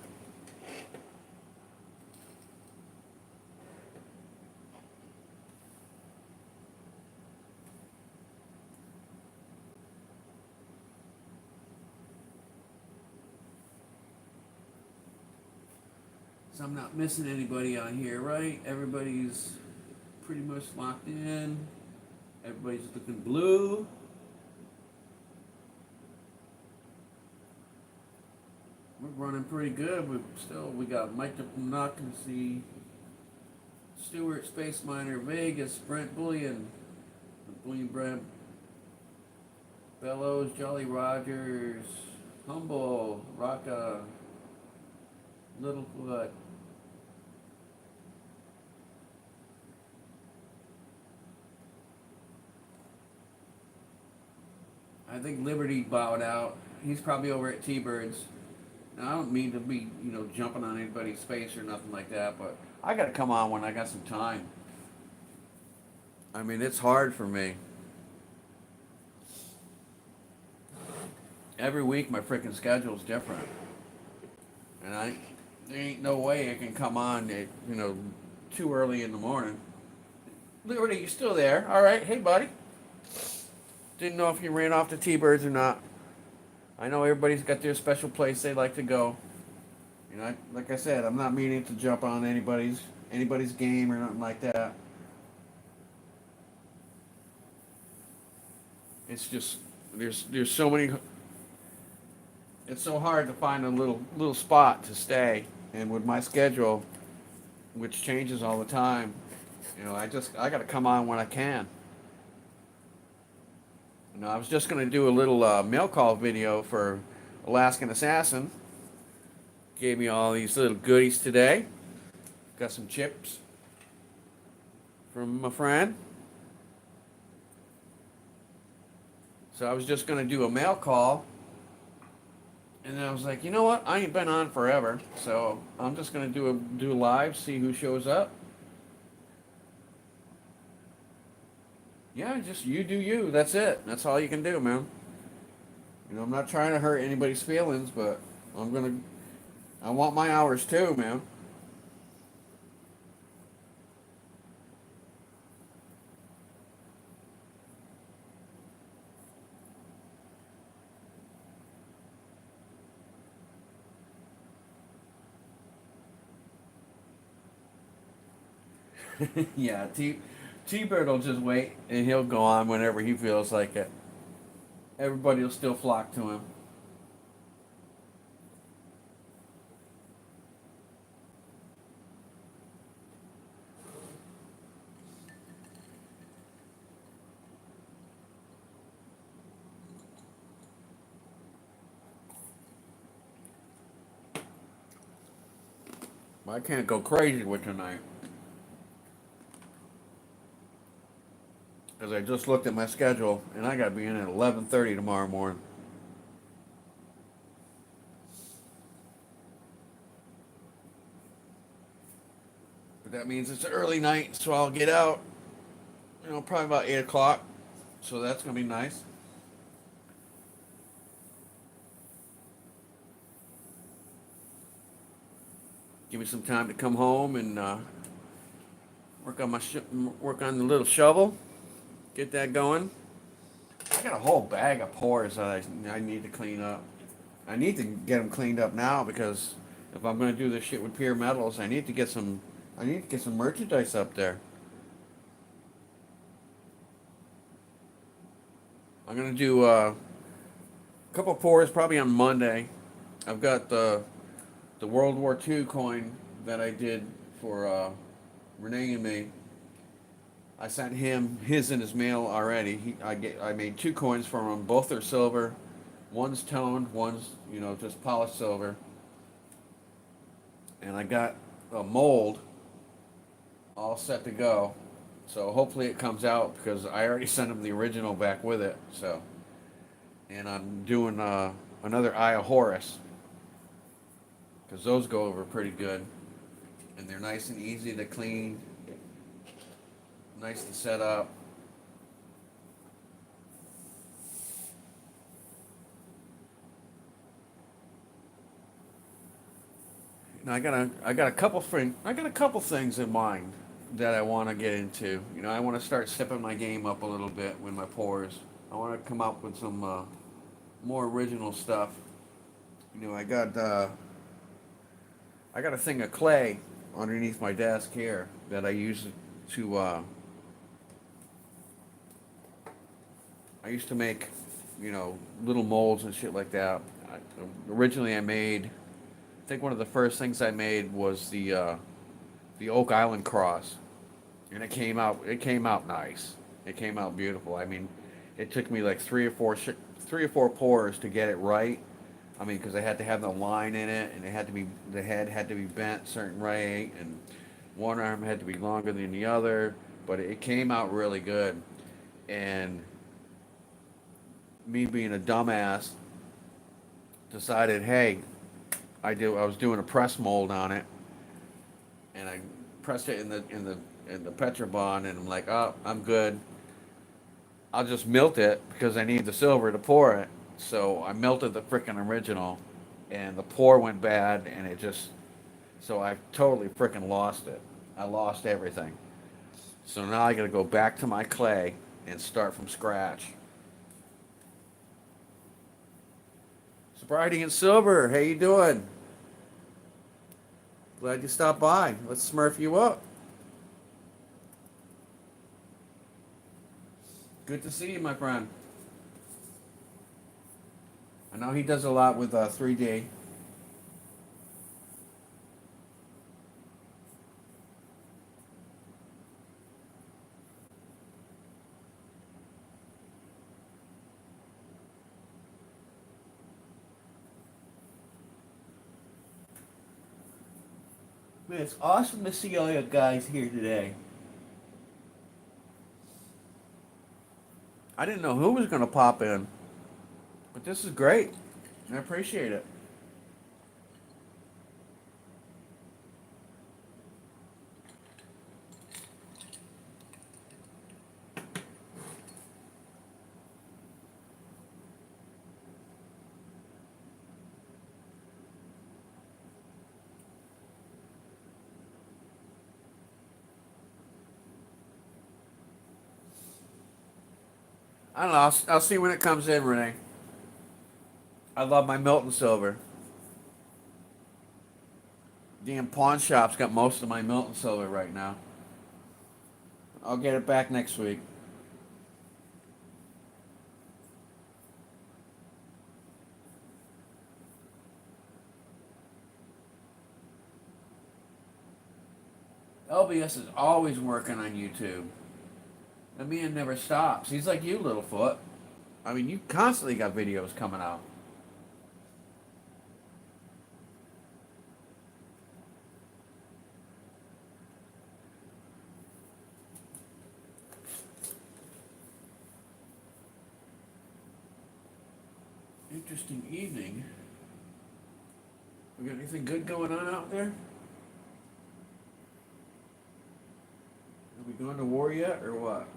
So I'm not missing anybody on here, right? Everybody's pretty much locked in. Everybody's looking blue. We're running pretty good. We got Mike the Monocacy, Stewart, Space Miner, Vegas, Brent Bullion, Bullion Brent, Bellows, Jolly Rogers, Humble, Rocka, Littlefoot. I think Liberty bowed out. He's probably over at T-Birds. Now, I don't mean to be, jumping on anybody's face or nothing like that, but I got to come on when I got some time. I mean, it's hard for me. Every week, my freaking schedule's different, and there ain't no way I can come on, too early in the morning. Liberty, you still there? All right, hey, buddy. Didn't know if you ran off the T-Birds or not. I know everybody's got their special place they like to go. Like I said, I'm not meaning to jump on anybody's game or nothing like that. It's just there's so many. It's so hard to find a little spot to stay, and with my schedule, which changes all the time, I got to come on when I can. I was just gonna do a little mail call video for Alaskan Assassin. Gave me all these little goodies today. Got some chips from my friend. So I was just gonna do a mail call, and then I was like, you know what? I ain't been on forever, so I'm just gonna do a live, see who shows up. Yeah, just you do you. That's it. That's all you can do, man. I'm not trying to hurt anybody's feelings, but I want my hours too, man. Yeah, T-Bird will just wait, and he'll go on whenever he feels like it. Everybody will still flock to him. I can't go crazy with tonight. Because I just looked at my schedule, and I got to be in at 11:30 tomorrow morning. But that means it's an early night, so I'll get out, probably about 8 o'clock. So that's going to be nice. Give me some time to come home and work on work on the little shovel, get that going. got a whole bag of pores that I need to clean up. I need to get them cleaned up now because if I'm going to do this shit with pure metals, I need to get some merchandise up there. I'm going to do a couple pours probably on Monday. I've got the World War II coin that I did for Renee and me. I sent him his in his mail already. I made two coins for him. Both are silver. One's toned. One's just polished silver. And I got a mold all set to go. So hopefully it comes out because I already sent him the original back with it. So, and I'm doing another Eye of Horus because those go over pretty good, and they're nice and easy to clean, nice to set up. Now I got a couple things in mind that I want to get into. I want to start stepping my game up a little bit with my pours. I want to come up with some more original stuff. I got a thing of clay underneath my desk here that I use to I used to make little molds and shit like that. Originally I made, I think one of the first things I made was the Oak Island cross, and it came out nice. It came out beautiful. I mean, it took me like three or four pours to get it right. I mean, because I had to have the line in it, and the head had to be bent certain way, and one arm had to be longer than the other. But it came out really good, and me being a dumbass decided, hey, I was doing a press mold on it, and I pressed it in the Petrobond, and I'm like, oh, I'm good. I'll just melt it because I need the silver to pour it. So I melted the frickin' original, and the pour went bad, and so I totally frickin' lost it. I lost everything. So now I got to go back to my clay and start from scratch. Sobriety and Silver, how you doing? Glad you stopped by. Let's smurf you up. Good to see you, my friend. I know he does a lot with 3D. Man, it's awesome to see all you guys here today. I didn't know who was going to pop in, but this is great. I appreciate it. I don't know. I'll see when it comes in, Renee. I love my Milton silver. Damn pawn shop's got most of my Milton silver right now. I'll get it back next week. LBS is always working on YouTube. That man never stops. He's like you, Littlefoot. I mean, you constantly got videos coming out. Interesting evening. We got anything good going on out there? Are we going to war yet, or what?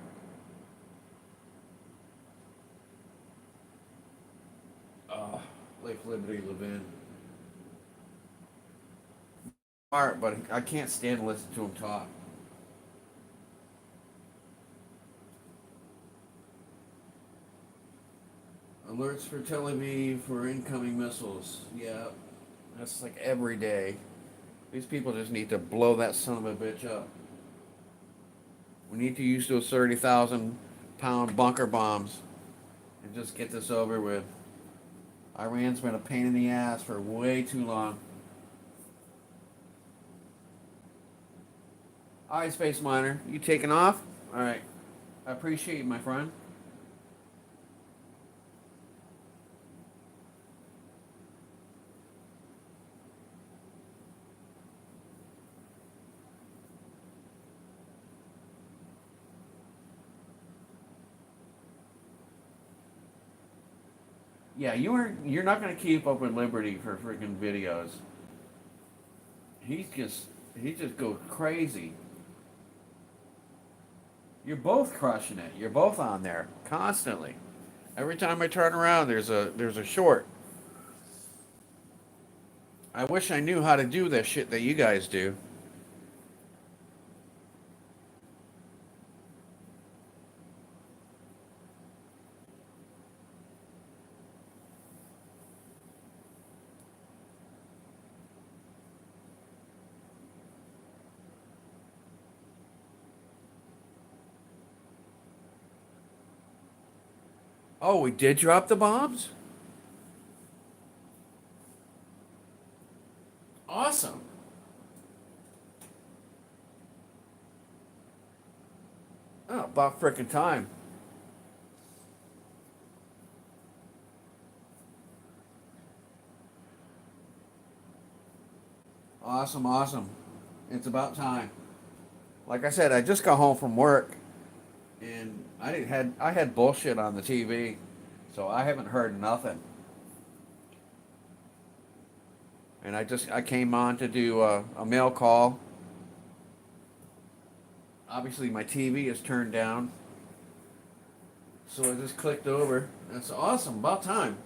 Oh, Lake Liberty, Levin. Smart, but I can't stand to listen to him talk. Alerts for Tel Aviv for incoming missiles. Yeah, that's like every day. These people just need to blow that son of a bitch up. We need to use those 30,000 pound bunker bombs and just get this over with. Iran's been a pain in the ass for way too long. Alright, Space Miner, you taking off? Alright. I appreciate you, my friend. Yeah, you're not gonna keep up with Liberty for freaking videos. He's just he just goes crazy. You're both crushing it. You're both on there constantly. Every time I turn around, there's a short. I wish I knew how to do that shit that you guys do. Oh, we did drop the bombs? Awesome. Oh, about frickin' time. Awesome, awesome. It's about time. Like I said, I just got home from work and I had bullshit on the TV, so I haven't heard nothing. And I came on to do a mail call. Obviously, my TV is turned down, so I just clicked over. That's awesome. About time.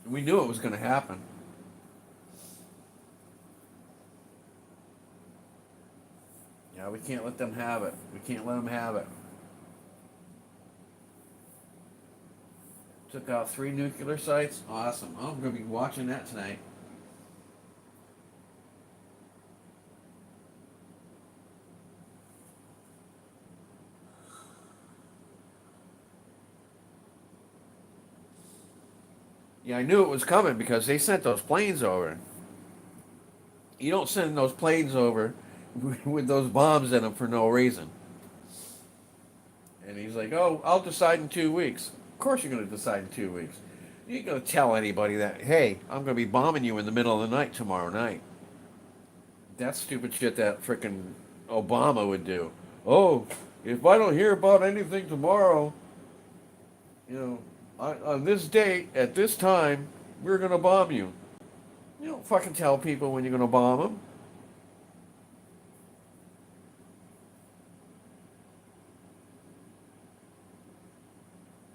We knew it was going to happen. Yeah, we can't let them have it. We can't let them have it. Took out 3 nuclear sites. Awesome. I'm going to be watching that tonight. Yeah, I knew it was coming because they sent those planes over. You don't send those planes over with those bombs in them for no reason. And he's like, "Oh, I'll decide in 2 weeks." Of course, you're going to decide in 2 weeks. You ain't going to tell anybody that, "Hey, I'm going to be bombing you in the middle of the night tomorrow night." That's stupid shit that frickin' Obama would do. Oh, if I don't hear about anything tomorrow, you know, on this date at this time, we're going to bomb you. You don't fucking tell people when you're going to bomb them.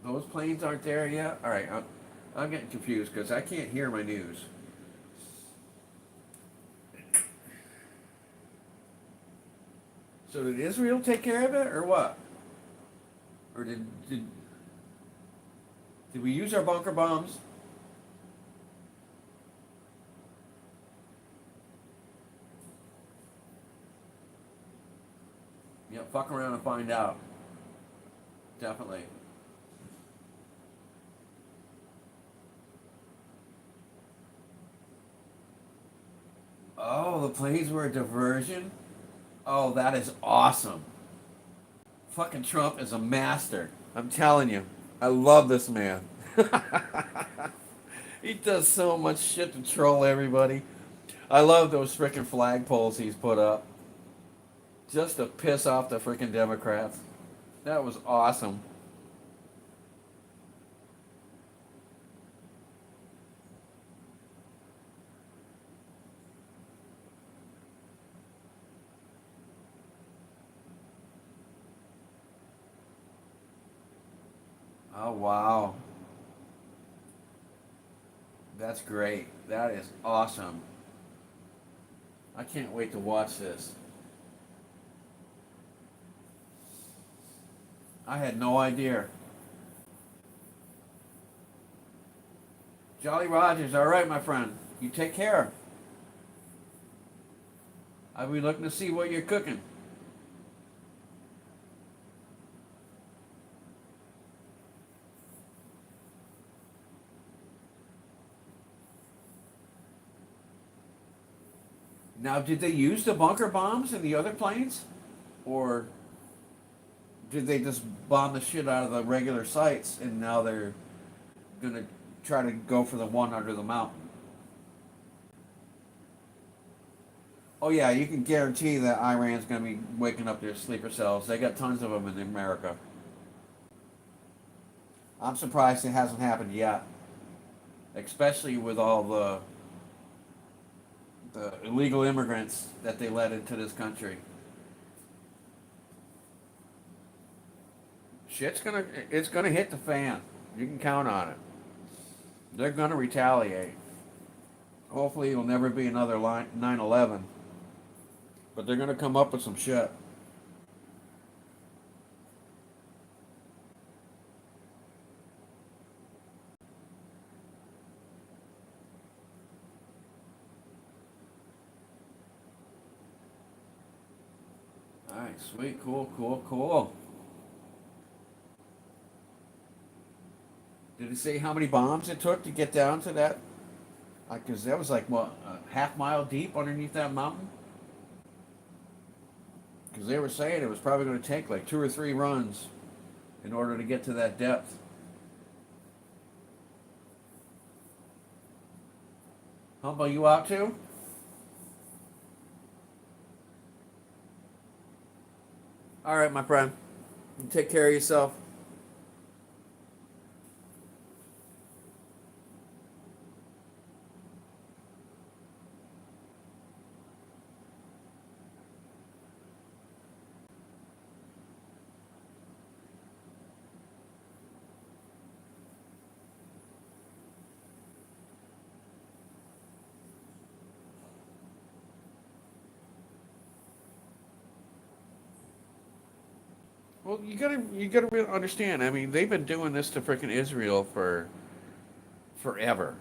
Those planes aren't there yet? All right, I'm getting confused because I can't hear my news. So did Israel take care of it, or what? Or did we use our bunker bombs? Yeah, fuck around and find out. Definitely. Oh, the planes were a diversion? Oh, that is awesome. Fucking Trump is a master. I'm telling you. I love this man. He does so much shit to troll everybody. I love those freaking flagpoles he's put up just to piss off the freaking Democrats. That was awesome. Oh, wow. That's great. That is awesome. I can't wait to watch this. I had no idea. Jolly Rogers, all right, my friend. You take care. I'll be looking to see what you're cooking. Now, did they use the bunker bombs in the other planes? Or did they just bomb the shit out of the regular sites and now they're gonna try to go for the one under the mountain? Oh yeah, you can guarantee that Iran's gonna be waking up their sleeper cells. They got tons of them in America. I'm surprised it hasn't happened yet, especially with all the illegal immigrants that they let into this country. It's gonna hit the fan. You can count on it. They're gonna retaliate. Hopefully, it'll never be another 9/11, but they're gonna come up with some shit. All right, sweet, cool, cool, cool. Did it say how many bombs it took to get down to that? Because that was like what, a half mile deep underneath that mountain. Because they were saying it was probably going to take like 2 or 3 runs in order to get to that depth. Humble, you out too? All right, my friend. You take care of yourself. Well, you gotta really understand. I mean, they've been doing this to freaking Israel for forever.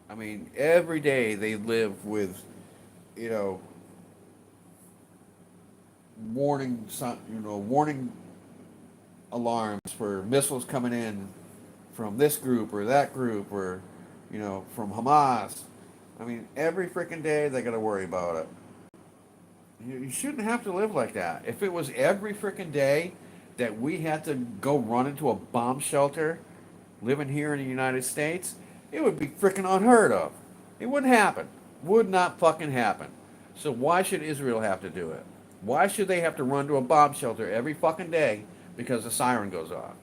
I mean, every day they live with, you know, warning alarms for missiles coming in from this group or that group or, from Hamas. I mean, every freaking day they got to worry about it. You shouldn't have to live like that. If it was every freaking day that we had to go run into a bomb shelter living here in the United States, it would be freaking unheard of. It wouldn't happen. Would not fucking happen. So why should Israel have to do it? Why should they have to run to a bomb shelter every fucking day because the siren goes off?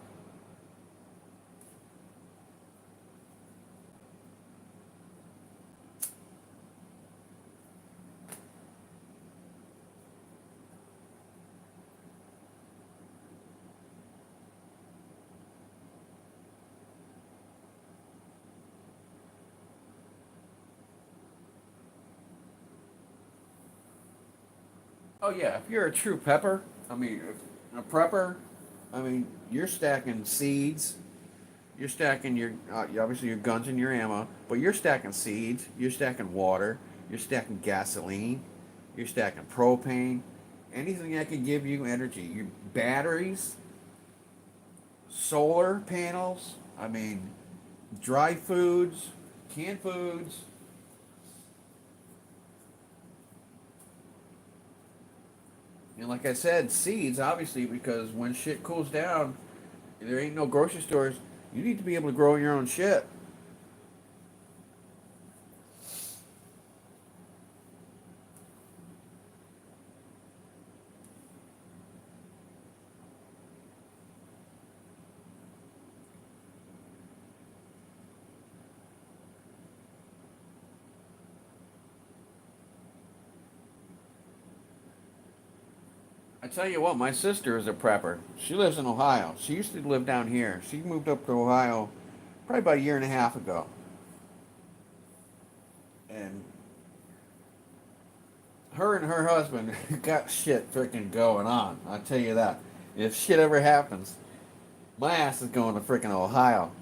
Oh yeah, if you're a true pepper, I mean, a prepper, I mean, you're stacking seeds, you're stacking obviously your guns and your ammo, but you're stacking seeds, you're stacking water, you're stacking gasoline, you're stacking propane, anything that can give you energy. Your batteries, solar panels, I mean, dry foods, canned foods. And like I said, seeds, obviously, because when shit cools down, there ain't no grocery stores. You need to be able to grow your own shit. I tell you what, my sister is a prepper. She lives in Ohio. She used to live down here. She moved up to Ohio probably about a year and a half ago. And her and her husband got shit freaking going on. I'll tell you that. If shit ever happens, my ass is going to freaking Ohio.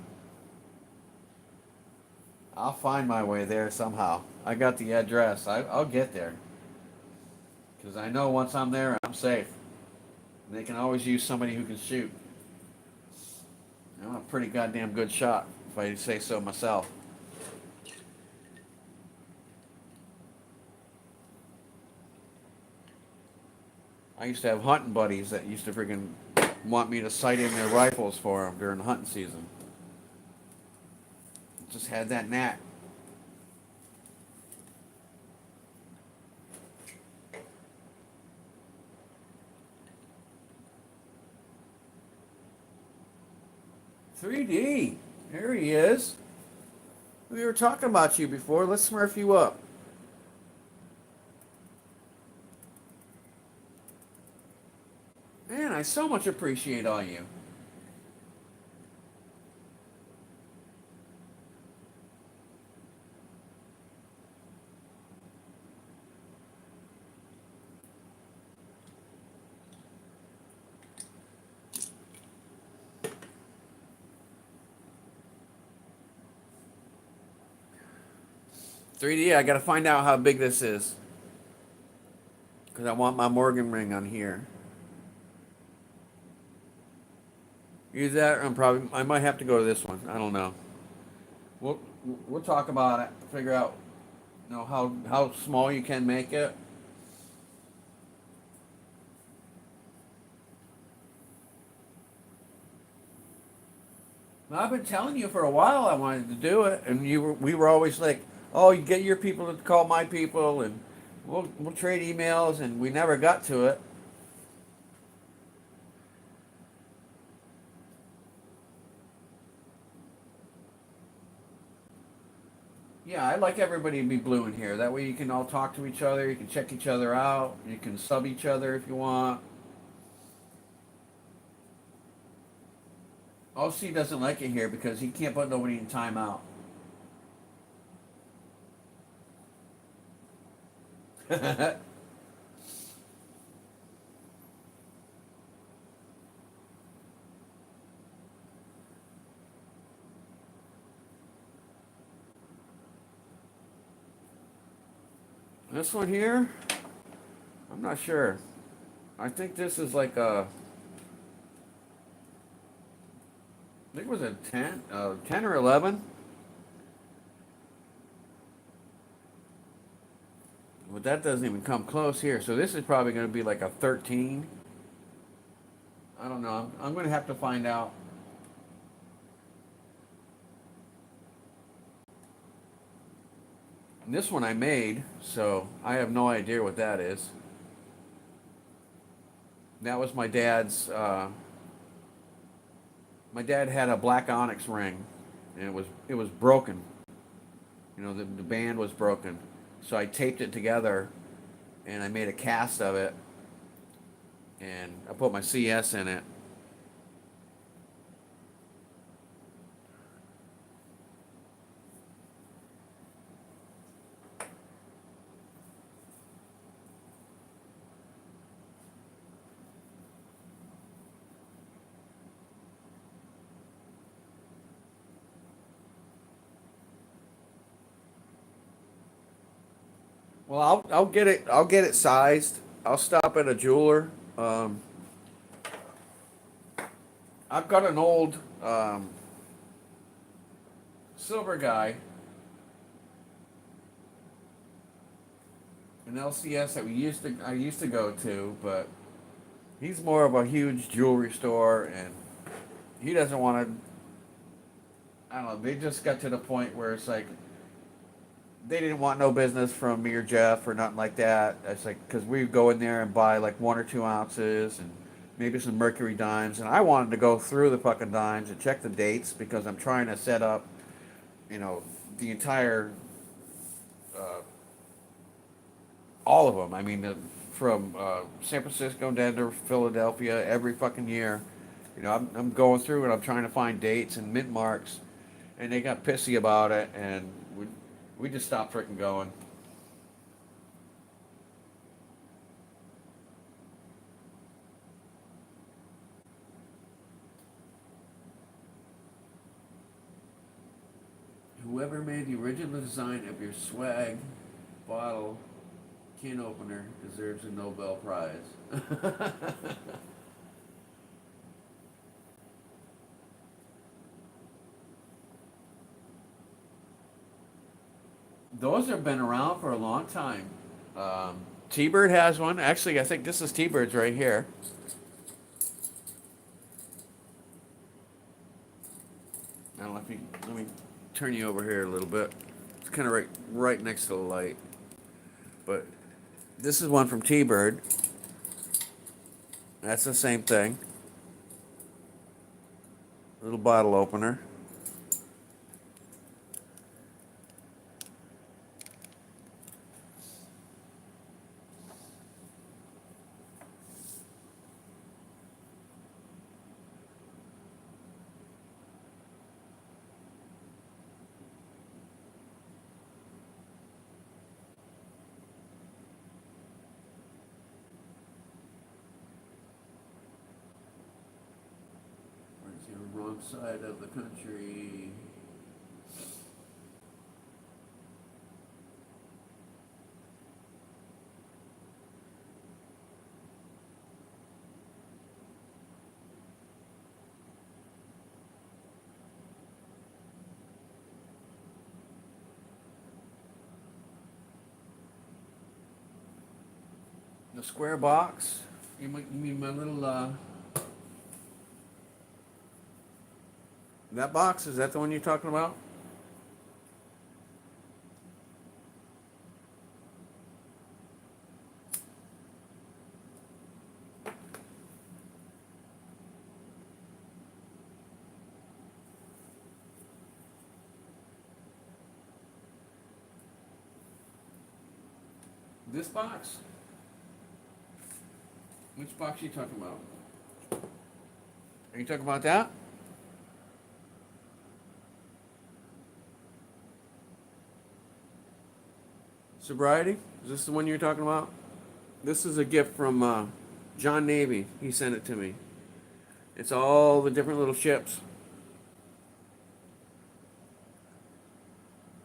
I'll find my way there somehow. I got the address. I'll get there. Because I know once I'm there, I'm safe. They can always use somebody who can shoot. I'm a pretty goddamn good shot, if I say so myself. I used to have hunting buddies that used to freaking want me to sight in their rifles for them during the hunting season. Just had that knack. "3D, there he is. We were talking about you before. Let's smurf you up." Man, I so much appreciate all you. 3D, I gotta find out how big this is. Because I want my Morgan ring on here. Use that, I might have to go to this one. I don't know. We'll, we'll talk about it. Figure out, how small you can make it. I've been telling you for a while I wanted to do it, and we were always like, "Oh, you get your people to call my people, and we'll trade emails," and we never got to it. Yeah, I like everybody to be blue in here. That way you can all talk to each other, you can check each other out, you can sub each other if you want. OC doesn't like it here because he can't put nobody in timeout. This one here, I'm not sure. I think this is like I think it was a 10, 10 or 11. But that doesn't even come close here. So this is probably going to be like a 13. I don't know. I'm going to have to find out. And this one I made, so I have no idea what that is. That was my dad's. My dad had a black onyx ring, and it was broken. The band was broken, so I taped it together, and I made a cast of it, and I put my CS in it. Well, I'll get it. I'll get it sized. I'll stop at a jeweler. Um, I've got an old silver guy, an LCS that we used to I used to go to, but he's more of a huge jewelry store, and he doesn't want to. I don't know. They just got to the point where it's like they didn't want no business from me or Jeff or nothing like that. It's like because we go in there and buy like 1 or 2 ounces and maybe some mercury dimes, and I wanted to go through the fucking dimes and check the dates because I'm trying to set up, you know, the entire, uh, all of them. I mean, from San Francisco down to Philadelphia every fucking year. I'm going through and I'm trying to find dates and mint marks, and they got pissy about it, and we just stopped freaking going. Whoever made the original design of your swag bottle can opener deserves a Nobel Prize. Those have been around for a long time. T-Bird has one. Actually, I think this is T-Bird's right here. Now let me turn you over here a little bit. It's kind of right next to the light. But this is one from T-Bird. That's the same thing. Little bottle opener. Wrong side of the country. The square box. You mean my little that box, is that the one you're talking about? This box? Which box are you talking about? Are you talking about that? Sobriety? Is this the one you're talking about? This is a gift from John Navy. He sent it to me. It's all the different little ships.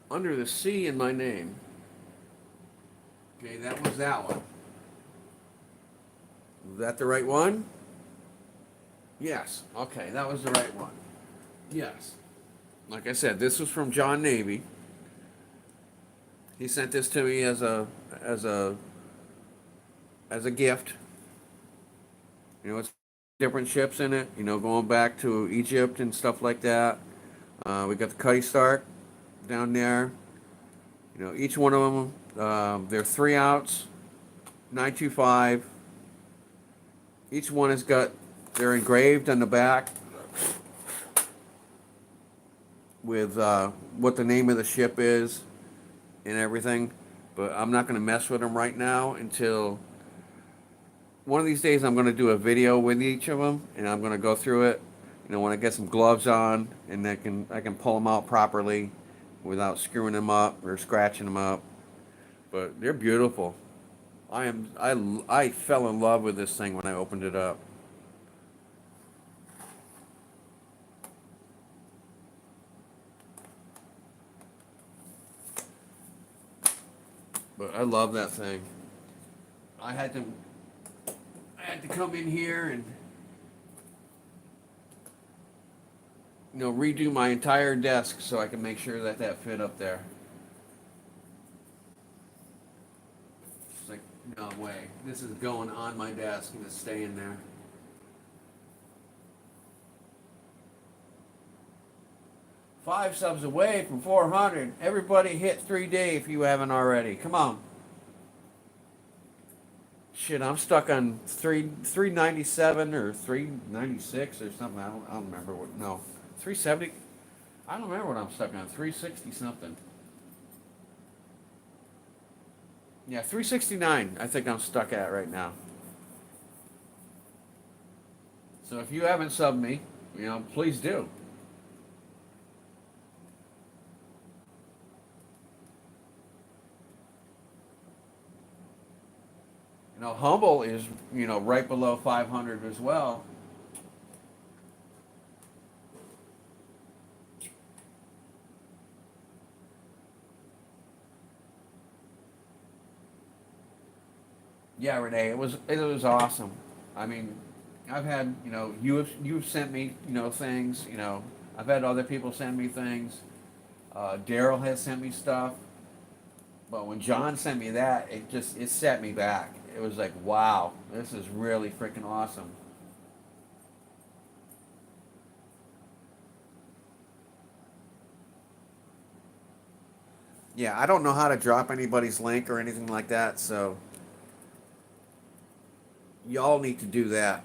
Under the sea in my name. Okay, that was that one. Was that the right one? Yes. Okay, that was the right one. Yes. Like I said, this was from John Navy. He sent this to me as a gift. You know, it's different ships in it. You know, going back to Egypt and stuff like that. We got the Cuddy Stark down there. You know, each one of them, they're 3 ounce, 925. Each one has got, they're engraved on the back with what the name of the ship is and everything. But I'm not going to mess with them right now until one of these days. I'm going to do a video with each of them, and I'm going to go through it. You know, when I get some gloves on, and I can pull them out properly without screwing them up or scratching them up. But they're beautiful. I fell in love with this thing when I opened it up. But I love that thing. I had to come in here and, you know, redo my entire desk so I can make sure that that fit up there. It's like, no way. This is going on my desk and it's staying there. Five subs away from 400. Everybody hit 3D if you haven't already. Come on. Shit, I'm stuck on 397 or 396 or something. I don't remember what. No, 370. I don't remember what I'm stuck on. 360 something. Yeah, 369. I think I'm stuck at right now. So if you haven't subbed me, you know, please do. You know, Humble is, you know, right below 500 as well. Yeah, Renee, it was awesome. I mean, I've had you've sent me things. I've had other people send me things. Daryl has sent me stuff, but when John sent me that, it set me back. It was like, wow, this is really freaking awesome. Yeah, I don't know how to drop anybody's link or anything like that, so y'all need to do that.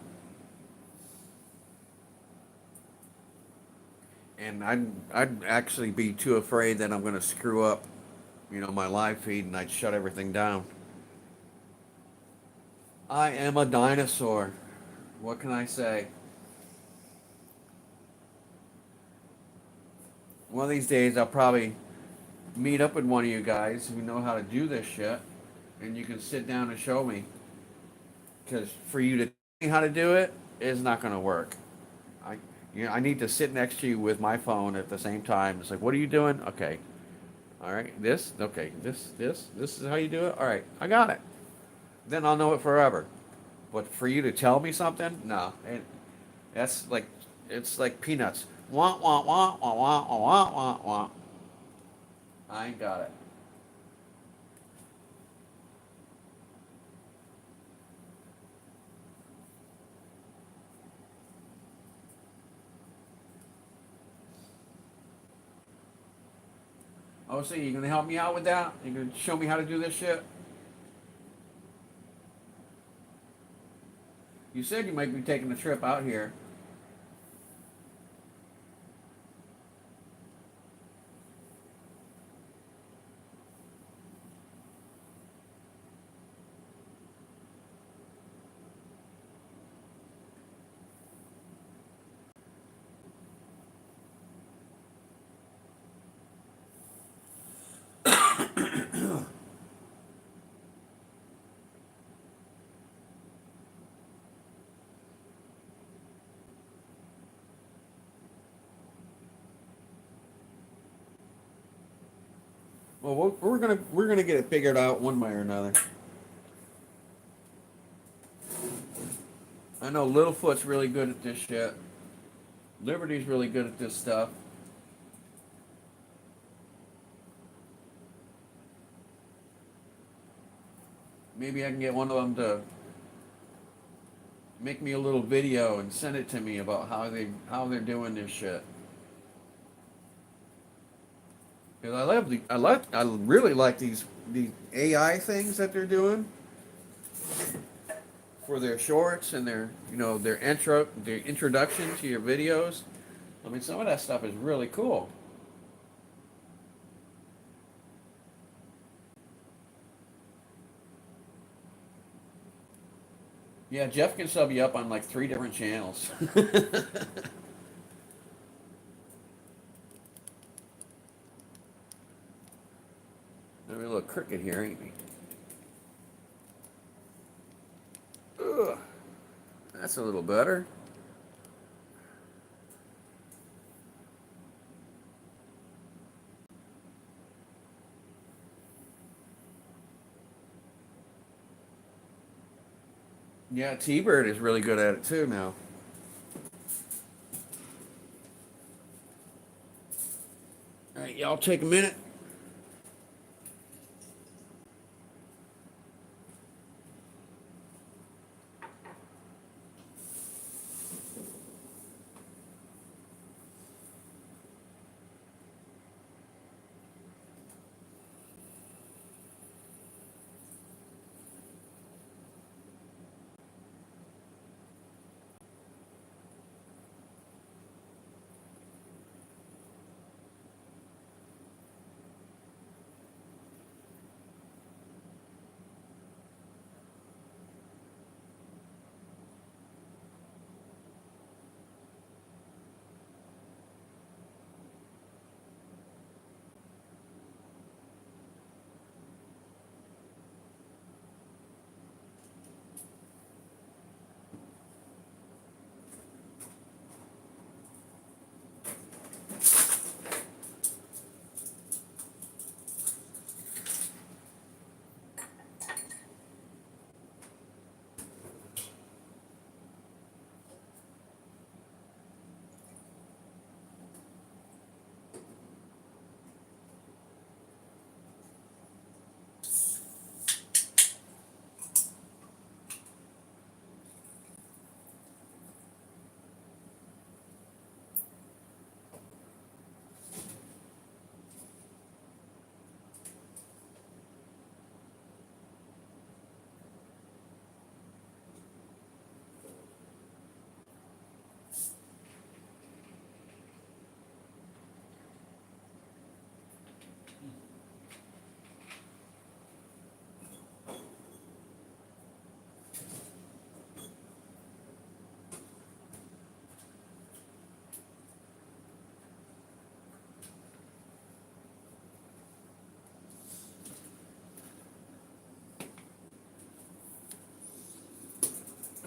And I'd actually be too afraid that I'm going to screw up, my live feed, and I'd shut everything down. I am a dinosaur. What can I say? One of these days, I'll probably meet up with one of you guys who know how to do this shit, and you can sit down and show me. Because for you to tell me how to do it is not going to work. I, I need to sit next to you with my phone at the same time. It's like, what are you doing? Okay, all right, this, okay, this is how you do it. All right, I got it. Then I'll know it forever. But for you to tell me something, no, that's like it's like peanuts. Wah wah wah wah wah wah wah wah. I ain't got it. Oh, so you gonna help me out with that? You gonna show me how to do this shit? You said you might be taking a trip out here. Well, we're gonna get it figured out one way or another. I know Littlefoot's really good at this shit. Liberty's really good at this stuff. Maybe I can get one of them to make me a little video and send it to me about how they're doing this shit. Because I really like these AI things that they're doing for their shorts and their introduction to your videos. I mean, some of that stuff is really cool. Yeah, Jeff can sub you up on like 3 different channels. I mean, a little crooked here, ain't we? Ugh, that's a little better. Yeah, T-Bird is really good at it too now. All right, y'all take a minute.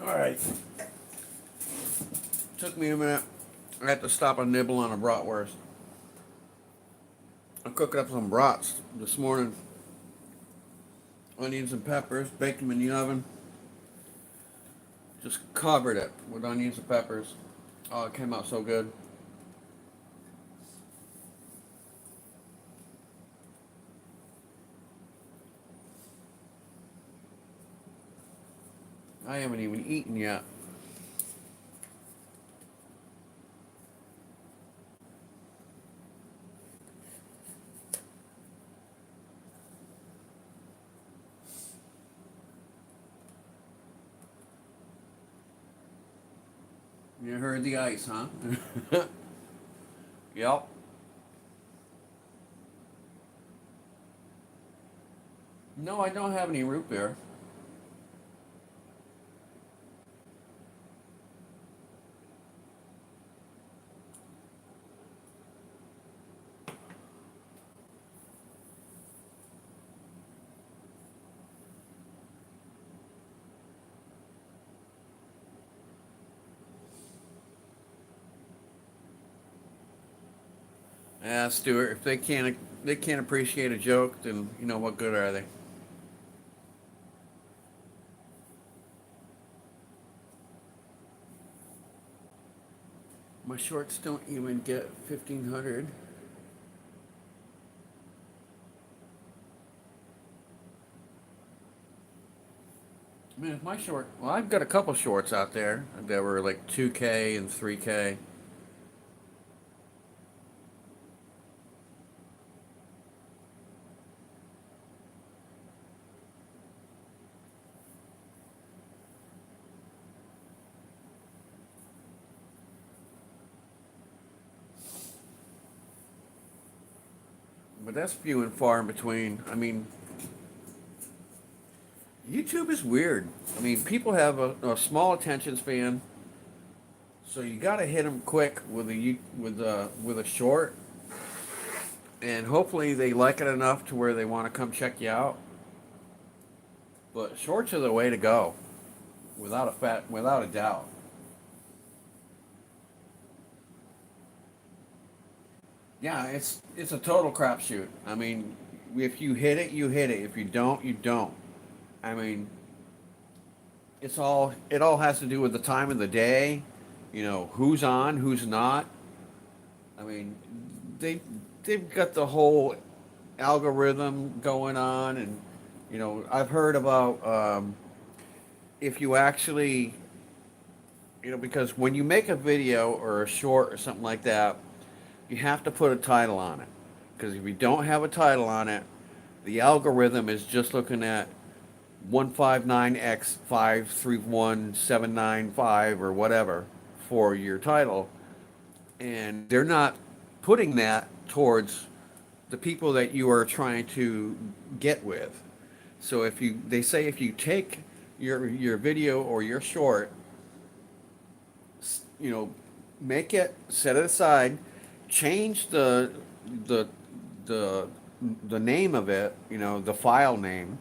All right. Took me a minute. I had to stop and nibble on a bratwurst. I cooked up some brats this morning. Onions and peppers, baked them in the oven. Just covered it with onions and peppers. Oh, it came out so good. I haven't even eaten yet. You heard the ice, huh? Yep. No, I don't have any root beer. Yeah, Stuart. If they can't appreciate a joke, then you know what good are they? My shorts don't even get 1,500. I mean, if my short, well, I've got a couple shorts out there that were like 2K and 3K. But that's few and far in between. I mean, YouTube is weird. I mean, people have a small attention span, so you got to hit them quick with a short, and hopefully they like it enough to where they want to come check you out. But shorts are the way to go, without a doubt. Yeah, it's a total crapshoot. I mean, if you hit it, you hit it. If you don't, you don't. I mean, it all has to do with the time of the day, who's on, who's not. I mean, they they've got the whole algorithm going on, and I've heard about if you actually, because when you make a video or a short or something like that, you have to put a title on it. Because if you don't have a title on it, the algorithm is just looking at 159x531795 or whatever for your title, and they're not putting that towards the people that you are trying to get with. So they say if you take your video or your short, you know, make it, set it aside, change the the the name of it, the file name,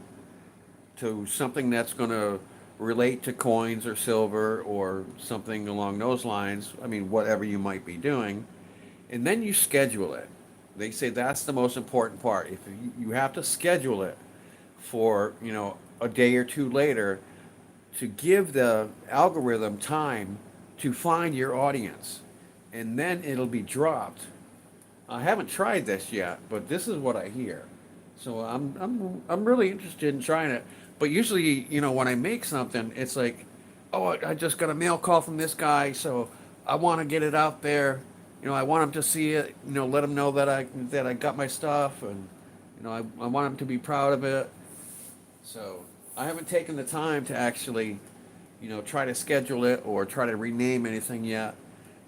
to something that's going to relate to coins or silver or something along those lines. I mean, whatever you might be doing, and then you schedule it. They say that's the most important part. If you have to schedule it for, a day or two later, to give the algorithm time to find your audience, and then it'll be dropped. I haven't tried this yet, but this is what I hear. So I'm really interested in trying it. But usually, when I make something, it's like, oh, I just got a mail call from this guy, so I want to get it out there. I want him to see it. Let him know that I got my stuff, and I want him to be proud of it. So I haven't taken the time to actually, try to schedule it or try to rename anything yet.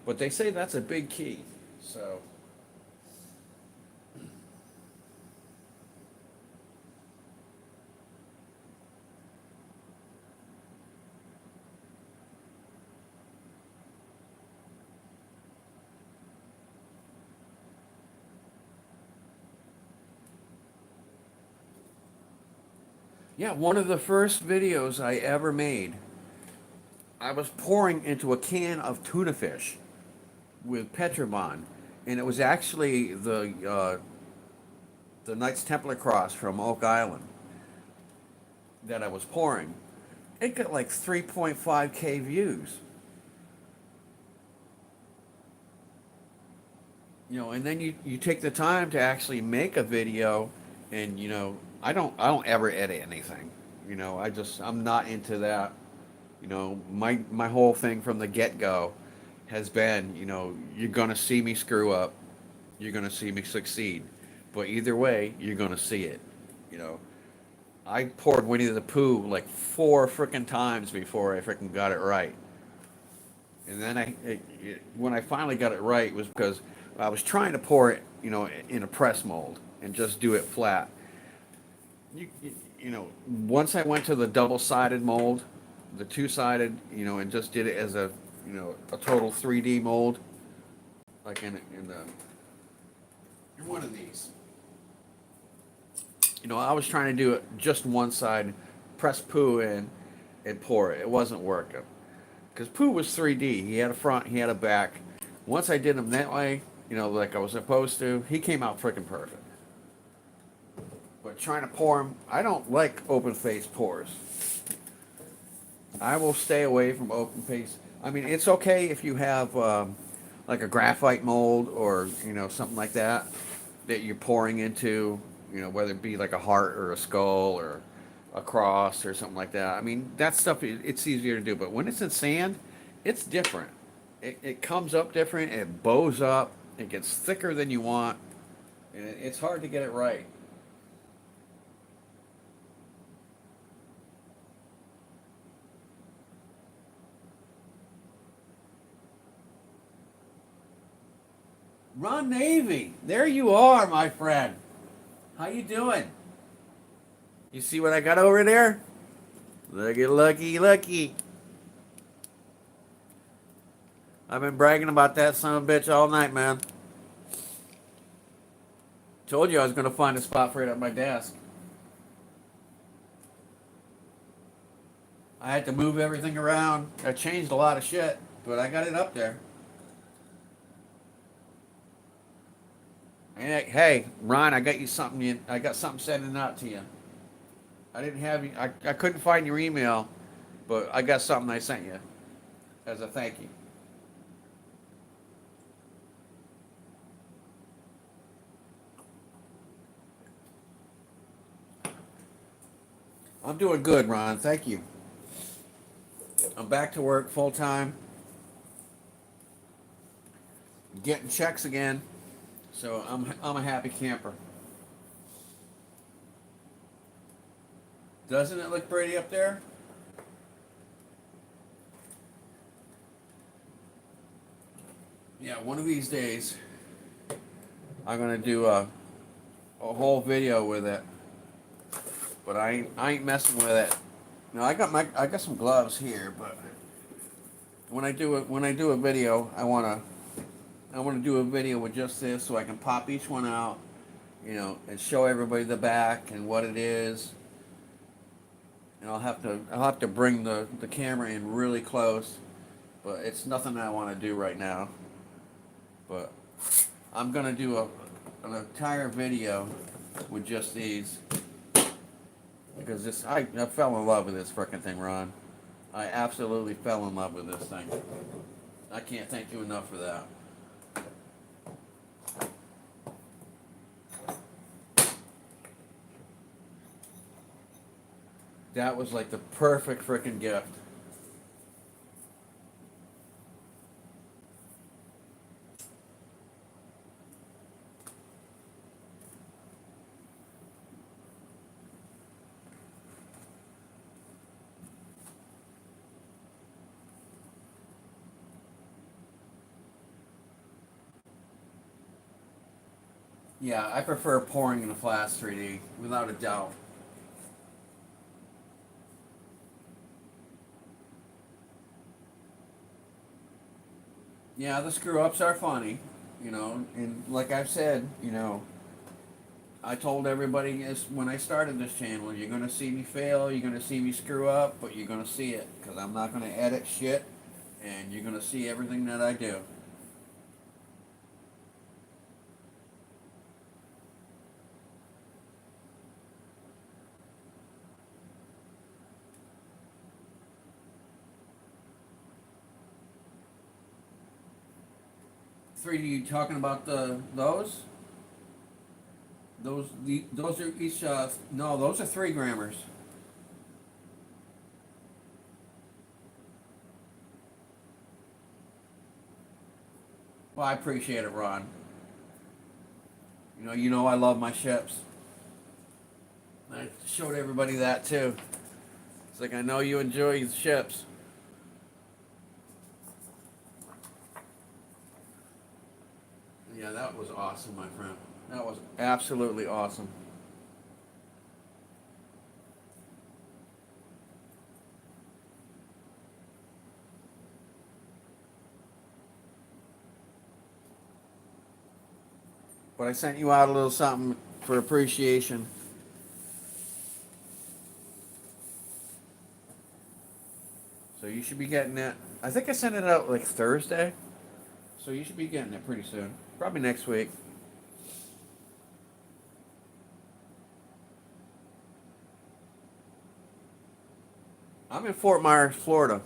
But they say that's a big key. So. Yeah, one of the first videos I ever made, I was pouring into a can of tuna fish with Petrobon, and it was actually the Knights Templar Cross from Oak Island that I was pouring. It got like 3.5K views. And then you take the time to actually make a video, and I don't ever edit anything. I'm not into that. My whole thing from the get go has been, you're gonna see me screw up, you're gonna see me succeed, but either way, you're gonna see it. You know, I poured Winnie the Pooh like 4 freaking times before I freaking got it right. And then when I finally got it right, it was because I was trying to pour it, in a press mold and just do it flat. Once I went to the double-sided mold, the two-sided, and just did it as a total 3D mold, like in one of these. I was trying to do it just one side, press Pooh in, and pour it. It wasn't working because Pooh was 3D. He had a front, he had a back. Once I did him that way, like I was supposed to, he came out freaking perfect. But trying to pour him, I don't like open face pours. I will stay away from open face. I mean, it's okay if you have like a graphite mold or something like that you're pouring into. Whether it be like a heart or a skull or a cross or something like that. I mean, that stuff it's easier to do. But when it's in sand, it's different. It comes up different. It bows up. It gets thicker than you want, and it's hard to get it right. Ron Navy, there you are, my friend. How you doing? You see what I got over there? Look at Lucky Lucky. I've been bragging about that son of a bitch all night, man. Told you I was gonna find a spot for it at my desk. I had to move everything around. I changed a lot of shit, but I got it up there. Hey, Ron, I got you something. I got something sending out to you. I didn't have you. I couldn't find your email, but I got something I sent you as a thank you. I'm doing good, Ron. Thank you. I'm back to work full time, getting checks again. So I'm a happy camper. Doesn't it look pretty up there? Yeah, one of these days I'm gonna do a whole video with it, but I ain't messing with it. No, I got some gloves here, but when I do a video, I wanna do a video with just this so I can pop each one out, and show everybody the back and what it is. And I'll have to bring the camera in really close, but it's nothing I want to do right now. But I'm gonna do an entire video with just these because I fell in love with this frickin' thing, Ron. I absolutely fell in love with this thing. I can't thank you enough for that. That was like the perfect frickin' gift. Yeah, I prefer pouring in a flask 3D, without a doubt. Yeah, the screw ups are funny, and like I've said, I told everybody this when I started this channel, you're gonna see me fail, you're gonna see me screw up, but you're gonna see it because I'm not gonna edit shit, and you're gonna see everything that I do. Three, you talking about the those? Those are each no, those are 3 grammers. Well, I appreciate it, Ron. You know I love my ships. I showed everybody that too. It's like I know you enjoy the ships. Yeah, that was awesome, my friend. That was absolutely awesome. But I sent you out a little something for appreciation. So you should be getting it. I think I sent it out like Thursday. So you should be getting it pretty soon. Probably next week. I'm in Fort Myers, Florida.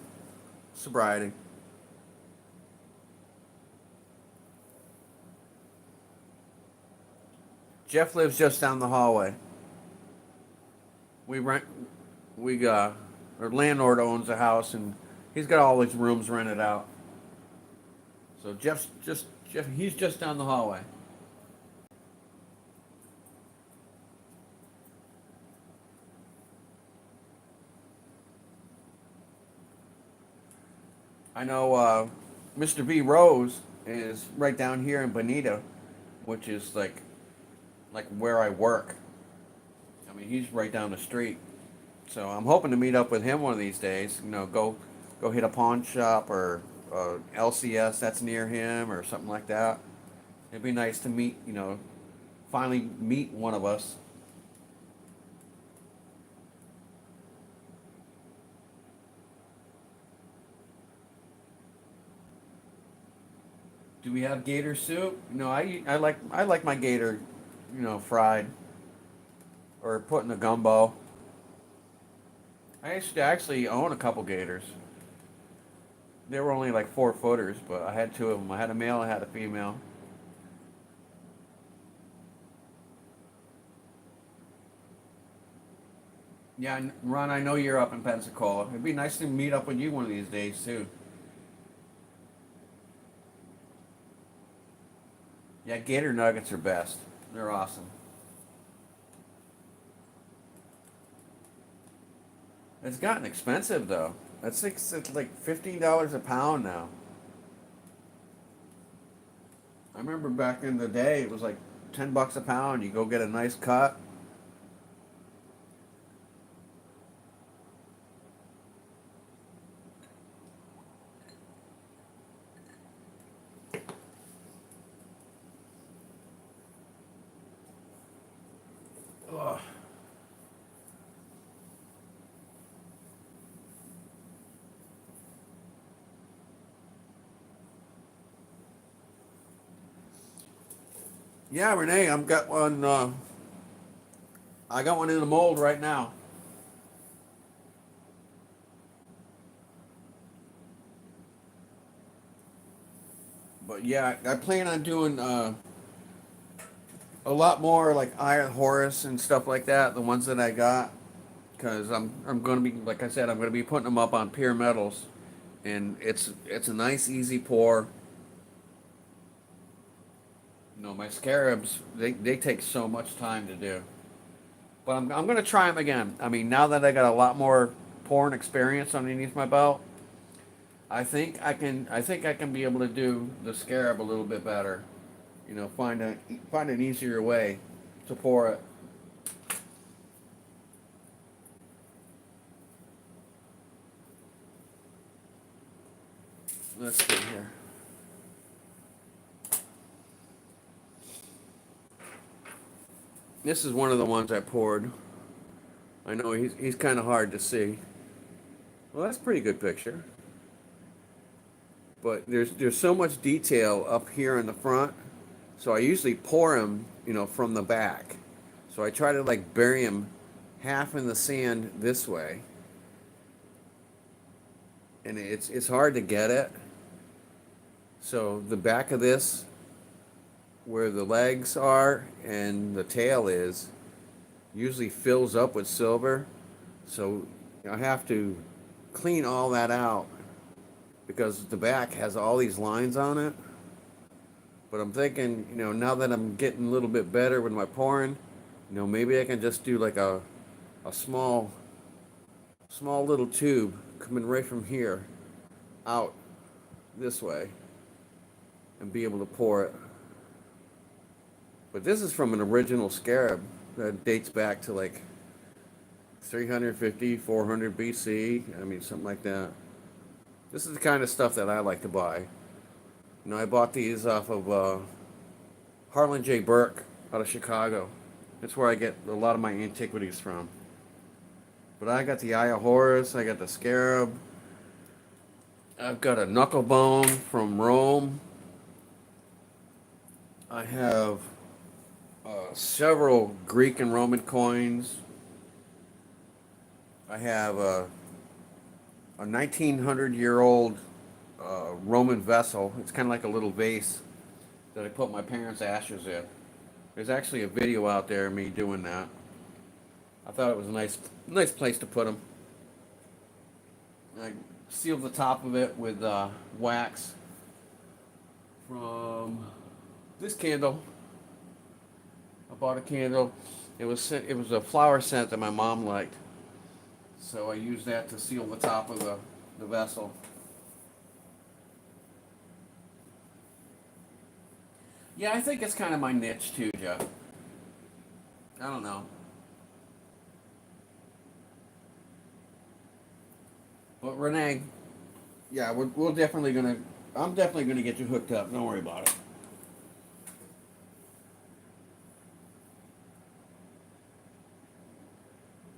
Sobriety. Jeff lives just down the hallway. We rent. Our landlord owns a house, and he's got all his rooms rented out. So Jeff. He's just down the hallway. I know Mr. B Rose is right down here in Bonita, which is like where I work. I mean, he's right down the street. So I'm hoping to meet up with him one of these days. Go hit a pawn shop or LCS that's near him or something like that. It'd be nice to meet. Finally meet one of us. Do we have gator soup? No, I like my gator, fried or put in a gumbo. I used to actually own a couple gators. They were only like 4 footers, but I had two of them. I had a male, I had a female. Yeah, Ron, I know you're up in Pensacola. It'd be nice to meet up with you one of these days too. Yeah, gator nuggets are best. They're awesome. It's gotten expensive though. It's like $15 a pound now. I remember back in the day, it was like $10 a pound. You go get a nice cut. Ugh. Yeah, Renee, I've got one. I got one in the mold right now. But yeah, I plan on doing a lot more like Iron Horus and stuff like that. The ones that I got, because I'm going to be like I said, I'm going to be putting them up on pure metals, and it's a nice easy pour. My scarabs they take so much time to do, but I'm going to try them again. I mean, now that I got a lot more pouring experience underneath my belt, I think I can be able to do the scarab a little bit better. Find an easier way to pour it. Let's see here. This is one of the ones I poured. I know he's kind of hard to see. Well, that's a pretty good picture. But there's so much detail up here in the front, so I usually pour him, from the back. So I try to like bury him half in the sand this way, and it's hard to get it. So the back of this, where the legs are and the tail is, usually fills up with silver. So I have to clean all that out because the back has all these lines on it. But I'm thinking, now that I'm getting a little bit better with my pouring, maybe I can just do like a small little tube coming right from here out this way and be able to pour it. But this is from an original scarab that dates back to like 350, 400 BC. I mean, something like that. This is the kind of stuff that I like to buy. I bought these off of Harlan J. Burke out of Chicago. That's where I get a lot of my antiquities from. But I got the Eye of Horus, I got the scarab, I've got a knuckle bone from Rome. I have several Greek and Roman coins. I have a 1900-year-old Roman vessel. It's kind of like a little vase that I put my parents' ashes in. There's actually a video out there of me doing that. I thought it was a nice place to put them. I sealed the top of it with wax from this candle. I bought a candle. It was a flower scent that my mom liked, so I used that to seal the top of the vessel. Yeah, I think it's kind of my niche too, Jeff. I don't know. But Renee, yeah, we're definitely gonna. I'm definitely gonna get you hooked up. Don't worry about it.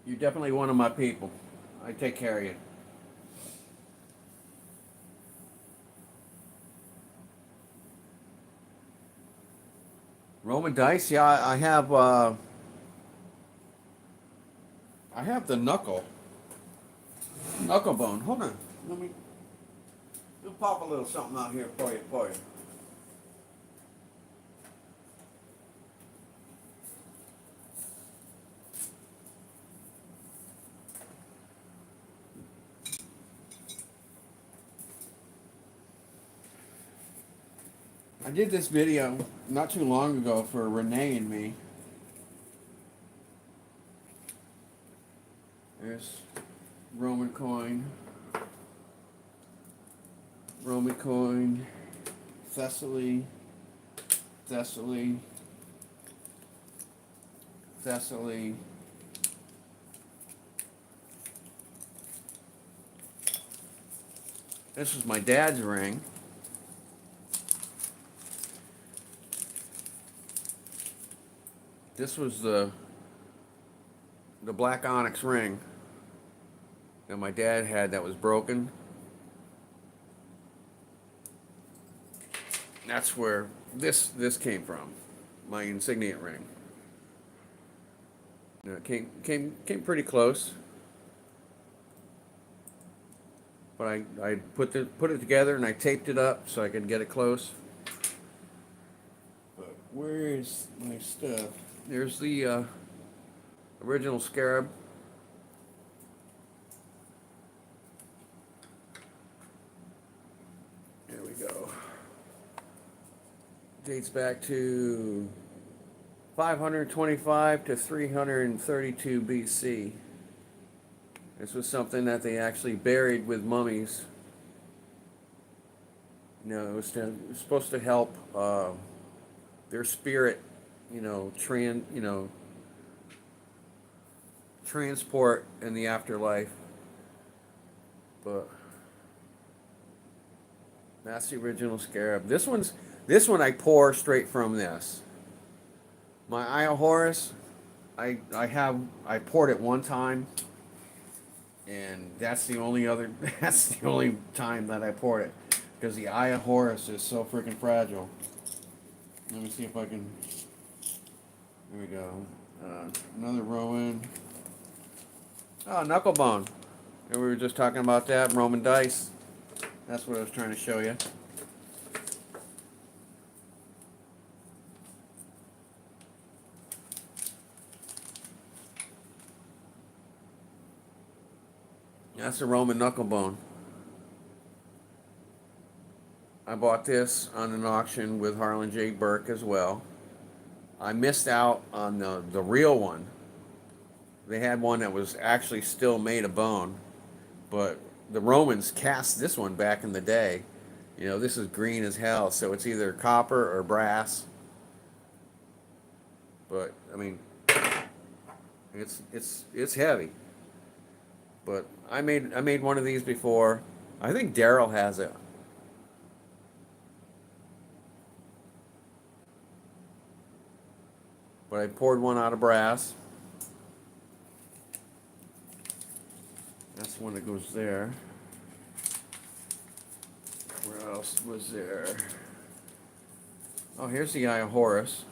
You're definitely one of my people. I take care of you. Roman dice, yeah, I have the knuckle bone. Hold on, we'll pop a little something out here for you. I did this video not too long ago for Renee and me. There's Roman coin, Thessaly, Thessaly. This was my dad's ring. This was the black onyx ring that my dad had that was broken. That's where this came from, my insignia ring. It came pretty close, but I put it together and I taped it up so I could get it close. But where's my stuff? There's the original scarab. There we go. Dates back to 525 to 332 BC. This was something that they actually buried with mummies. It was supposed to help their spirit, transport in the afterlife. But that's the original scarab. This one I pour straight from this. My Eye of Horus, I poured it one time, and that's the only other that's the only time that I poured it, because the Eye of Horus is so freaking fragile. Let me see if I can. There we go. Another Roman. Oh, knucklebone. And we were just talking about that Roman dice. That's what I was trying to show you. That's a Roman knucklebone. I bought this on an auction with Harlan J. Burke as well. I missed out on the real one. They had one that was actually still made of bone, but the Romans cast this one back in the day. You know, this is green as hell, so it's either copper or brass. But I mean, it's heavy. But I made one of these before. I think Daryl has it. But I poured one out of brass. That's the one that goes there. Where else was there? Oh, here's the Eye of Horus.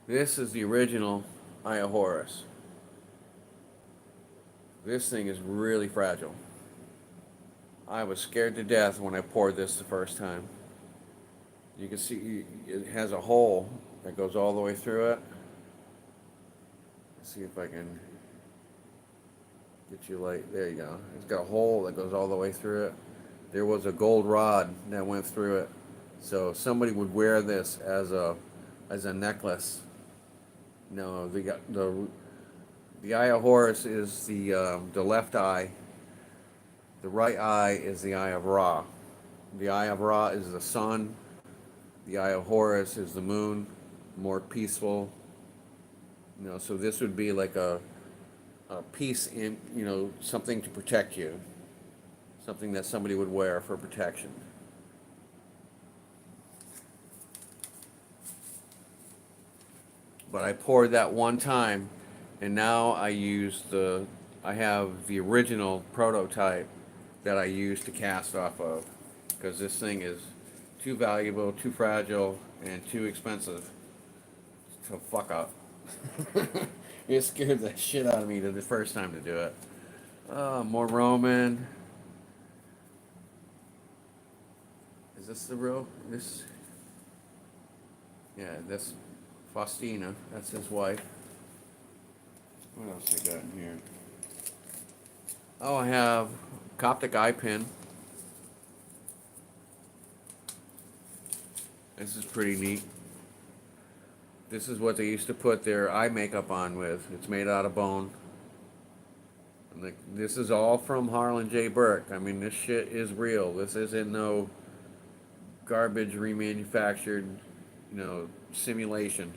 This is the original Eye of Horus. This thing is really fragile. I was scared to death when I poured this the first time. You can see it has a hole that goes all the way through it. Let's see if I can get you light. There you go. It's got a hole that goes all the way through it. There was a gold rod that went through it. So somebody would wear this as a necklace. No, the Eye of Horus is the left eye. The right eye is the Eye of Ra. The Eye of Ra is the sun. The Eye of Horus is the moon, more peaceful. You know, so this would be like a piece in, you know, something to protect you, something that somebody would wear for protection. But I poured that one time, and now I have the original prototype that I use to cast off of, because this thing is too valuable, too fragile, and too expensive to fuck up. It scared the shit out of me the first time to do it. More Roman. Is this the real? This? Yeah, this Faustina. That's his wife. What else I got in here? Oh, I have Coptic eye pin. This is pretty neat. This is what they used to put their eye makeup on with. It's made out of bone. And this is all from Harlan J. Burke. I mean, this shit is real. This isn't no garbage remanufactured, you know, simulation.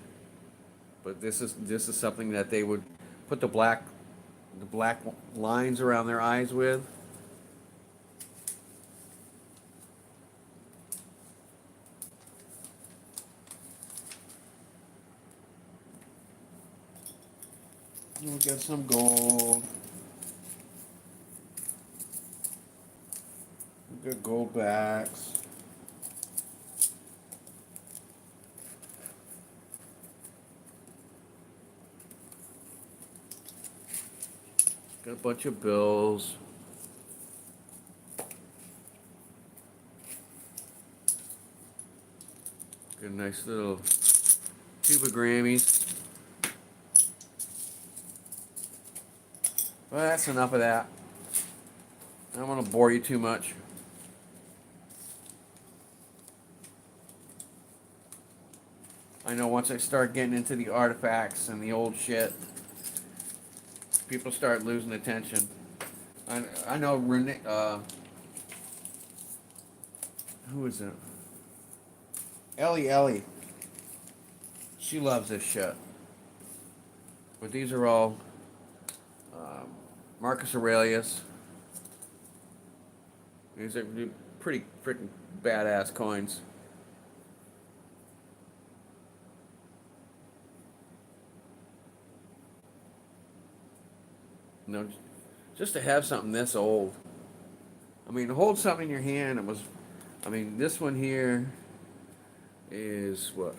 But this is something that they would put the black lines around their eyes with. We'll get some gold. We'll get gold backs. Got a bunch of bills. Got a nice little tube of Grammys. Well, that's enough of that. I don't want to bore you too much. I know once I start getting into the artifacts and the old shit, people start losing attention. I know Renee, who is it? Ellie. She loves this shit. But these are all Marcus Aurelius. These are pretty freaking badass coins. You know, just to have something this old. I mean, to hold something in your hand, it was. I mean, this one here is what?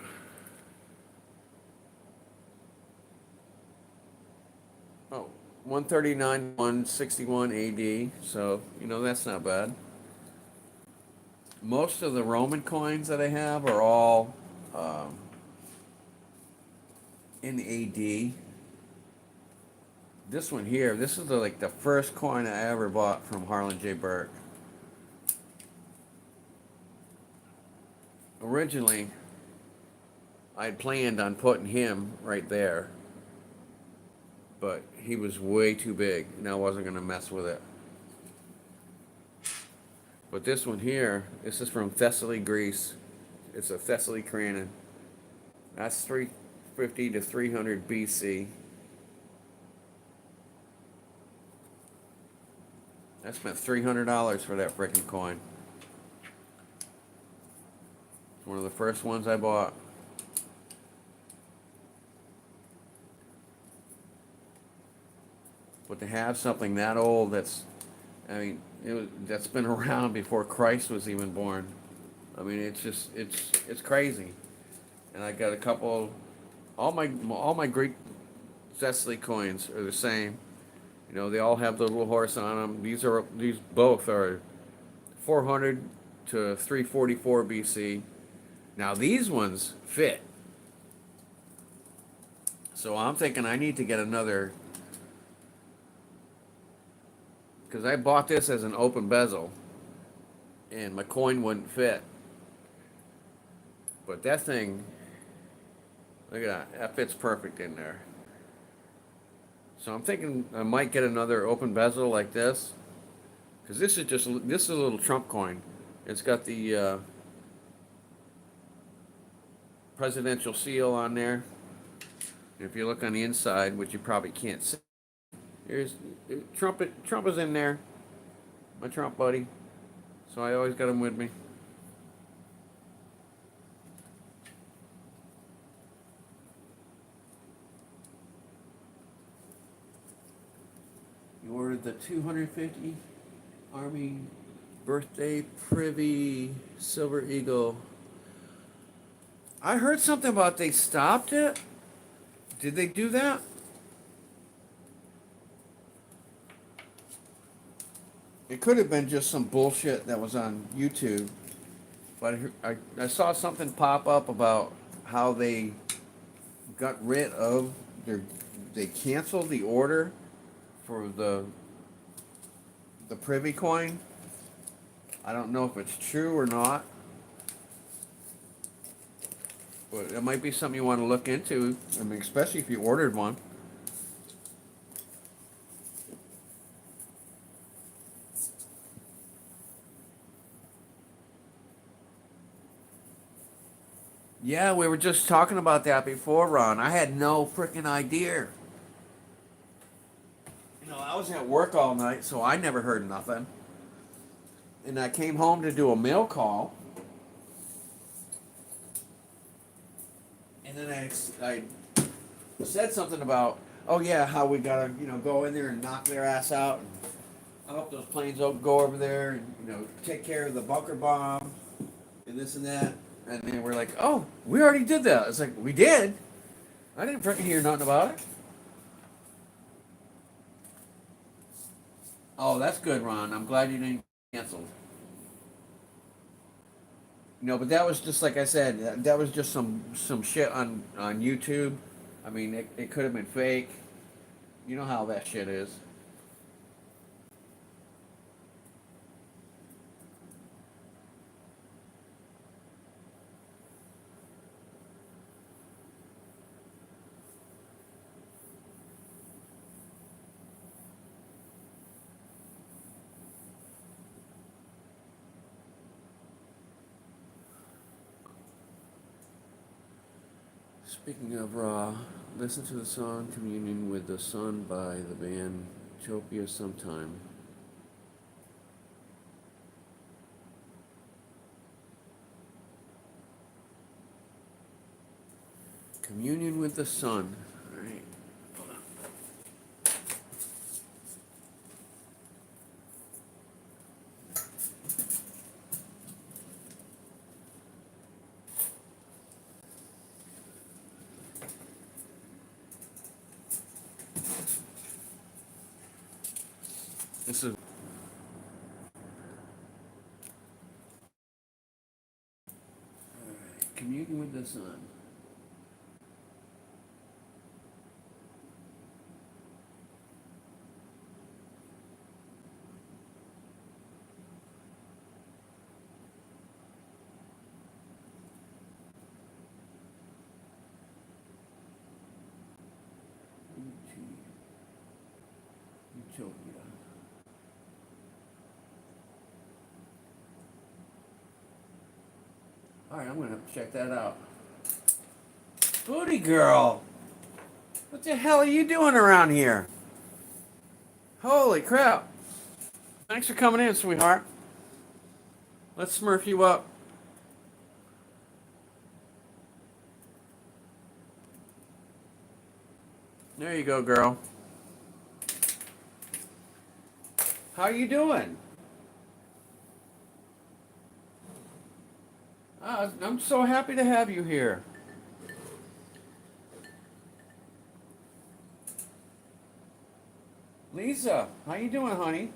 Oh, 139, 161 AD. So, that's not bad. Most of the Roman coins that I have are all um, in AD. This one here, this is like the first coin I ever bought from Harlan J. Burke. Originally, I had planned on putting him right there, but he was way too big, and I wasn't going to mess with it. But this one here, this is from Thessaly, Greece. It's a Thessaly Cranon. That's 350 to 300 BC. I spent $300 for that freaking coin. One of the first ones I bought. But to have something that old that's been around before Christ was even born. I mean, it's crazy. And I got a couple. All my Greek Thessaly coins are the same. They all have the little horse on them. These both are 400 to 344 BC. Now these ones fit. So I'm thinking I need to get another, because I bought this as an open bezel and my coin wouldn't fit. But that thing, look at that, that fits perfect in there. So I'm thinking I might get another open bezel like this, because this is a little Trump coin. It's got the presidential seal on there. And if you look on the inside, which you probably can't see, here's Trump. Trump is in there, my Trump buddy. So I always got him with me. You ordered the 250 Army birthday privy silver eagle. I heard something about they stopped it. Did they do that? It could have been just some bullshit that was on YouTube. But I saw something pop up about how they got rid of they canceled the order for the privy coin. I don't know if it's true or not, but it might be something you want to look into. I mean, especially if you ordered one. Yeah, we were just talking about that before, Ron. I had no freaking idea. I was at work all night, so I never heard nothing. And I came home to do a mail call. And then I said something about, oh yeah, how we gotta, go in there and knock their ass out. And I hope those planes don't go over there and, take care of the bunker bomb and this and that. And they were like, oh, we already did that. It's like, we did? I didn't freaking hear nothing about it. Oh, that's good, Ron. I'm glad you didn't cancel. But that was just like I said. That was just some shit on YouTube. I mean, it could have been fake. You know how that shit is. Speaking of raw, listen to the song "Communion with the Sun" by the band Utopia sometime. Communion with the sun. All right. Hold on. This is communion with the sun. Utopia. All right, I'm gonna have to check that out. Booty girl, what the hell are you doing around here? Holy crap! Thanks for coming in, sweetheart. Let's smurf you up. There you go, girl. How you doing? I'm so happy to have you here. Lisa, how you doing, honey?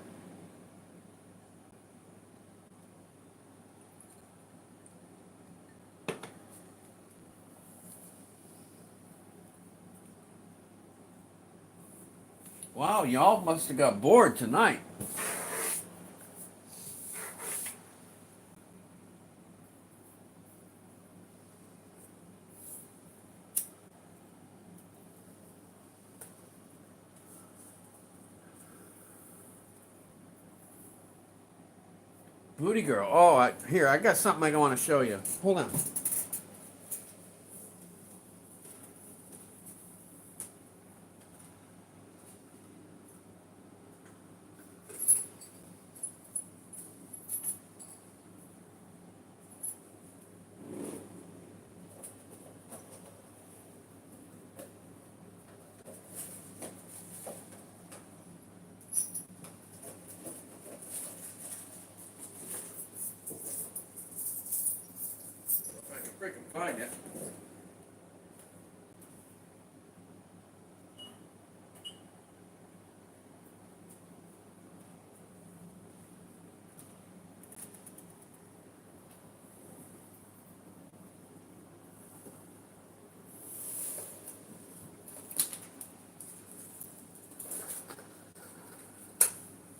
Wow, y'all must have got bored tonight. Booty girl. Oh, here, I got something I want to show you. Hold on. If I can freaking find it.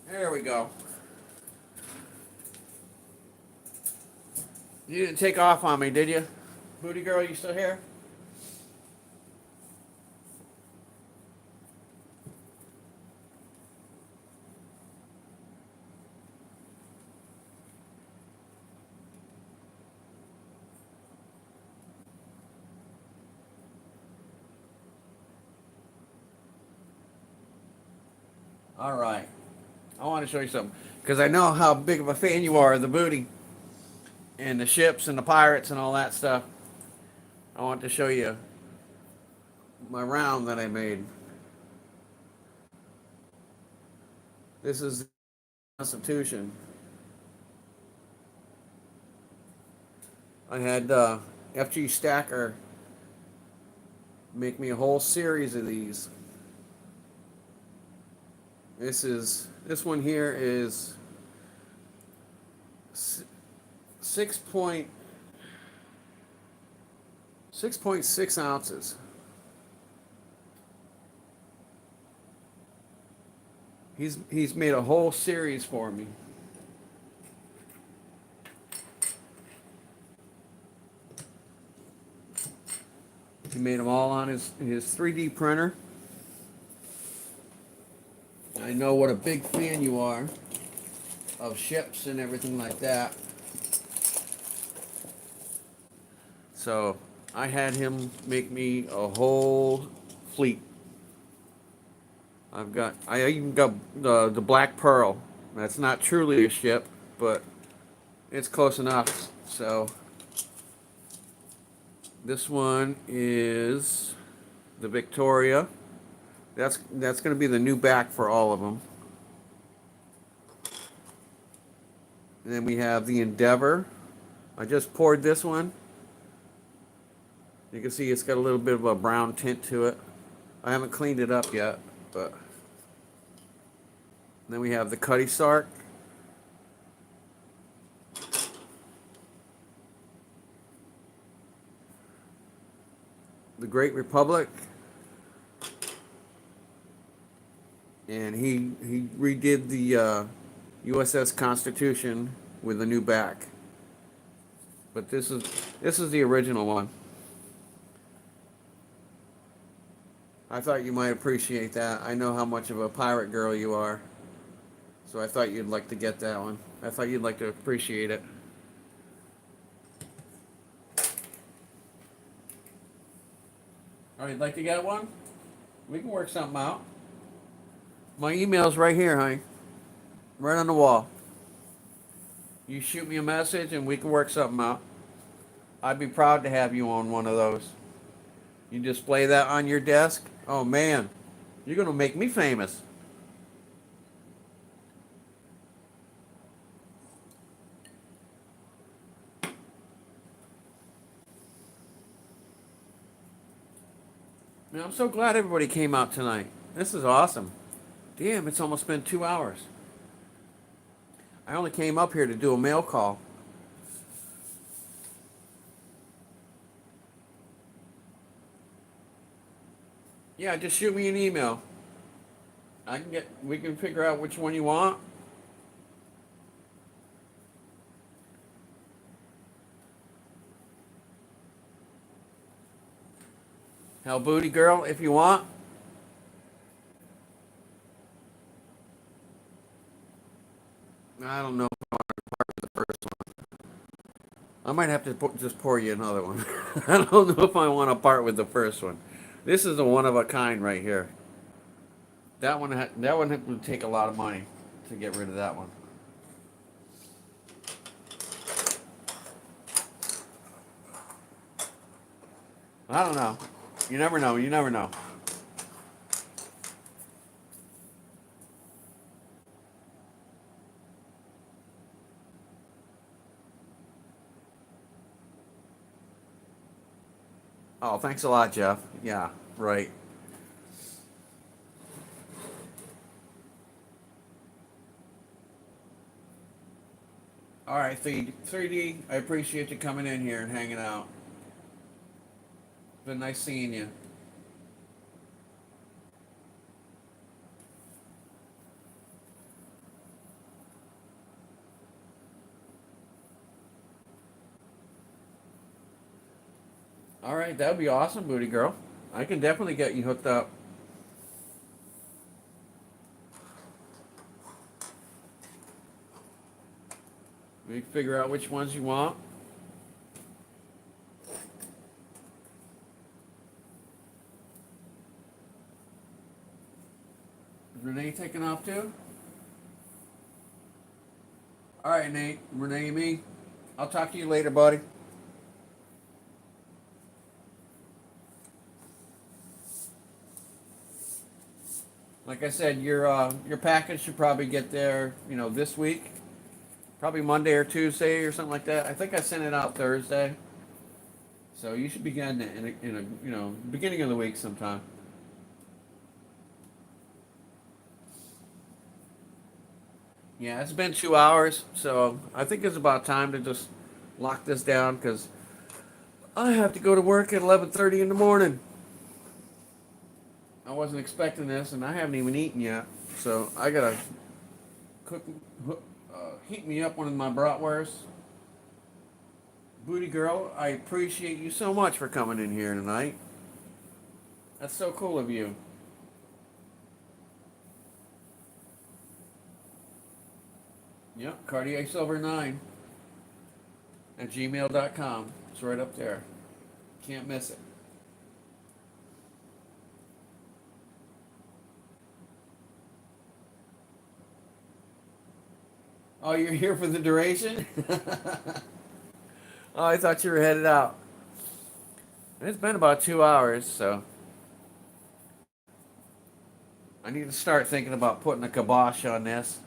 There we go. You didn't take off on me, did you? Booty girl, you still here? All right. I want to show you something because I know how big of a fan you are of the booty and the ships and the pirates and all that stuff. I want to show you my round that I made. This is the Constitution. I had FG Stacker make me a whole series of these. This one here is 6.6 ounces. He's made a whole series for me. He made them all on his 3D printer. I know what a big fan you are of ships and everything like that. So I had him make me a whole fleet. I even got the Black Pearl. That's not truly a ship, but it's close enough. So This one is the Victoria. That's going to be the new back for all of them. And then we have the Endeavor. I just poured this one. You can see it's got a little bit of a brown tint to it. I haven't cleaned it up yet, but then we have the Cutty Sark. The Great Republic. And he redid the USS Constitution with a new back. But this is the original one. I thought you might appreciate that. I know how much of a pirate girl you are. So I thought you'd like to get that one. I thought you'd like to appreciate it. All right, you'd like to get one? We can work something out. My email's right here, honey. Right on the wall. You shoot me a message and we can work something out. I'd be proud to have you on one of those. You display that on your desk. Oh man, you're gonna make me famous. Man, I'm so glad everybody came out tonight. This is awesome. Damn, it's almost been 2 hours. I only came up here to do a mail call. Yeah, just shoot me an email. We can figure out which one you want. Hell, booty girl, if you want. I don't know if I want to part with the first one. I might have to just pour you another one. I don't know if I want to part with the first one. This is a one of a kind right here. That one would take a lot of money to get rid of that one. I don't know. You never know. You never know. Oh, thanks a lot, Jeff. Yeah, right. All right, 3D. I appreciate you coming in here and hanging out. It's been nice seeing you. All right, that'd be awesome, booty girl. I can definitely get you hooked up. We can figure out which ones you want. Is Renee taking off too? All right, Nate, Renee, me. I'll talk to you later, buddy. Like I said, your package should probably get there, this week. Probably Monday or Tuesday or something like that. I think I sent it out Thursday. So you should be getting it in a beginning of the week sometime. Yeah, it's been 2 hours, so I think it's about time to just lock this down because I have to go to work at 11:30 in the morning. I wasn't expecting this, and I haven't even eaten yet, so I gotta cook, heat me up one of my bratwursts. Booty girl, I appreciate you so much for coming in here tonight. That's so cool of you. Yep, Cartier Silver 9 at gmail.com. It's right up there. Can't miss it. Oh, you're here for the duration? Oh, I thought you were headed out. It's been about 2 hours, so I need to start thinking about putting a kibosh on this.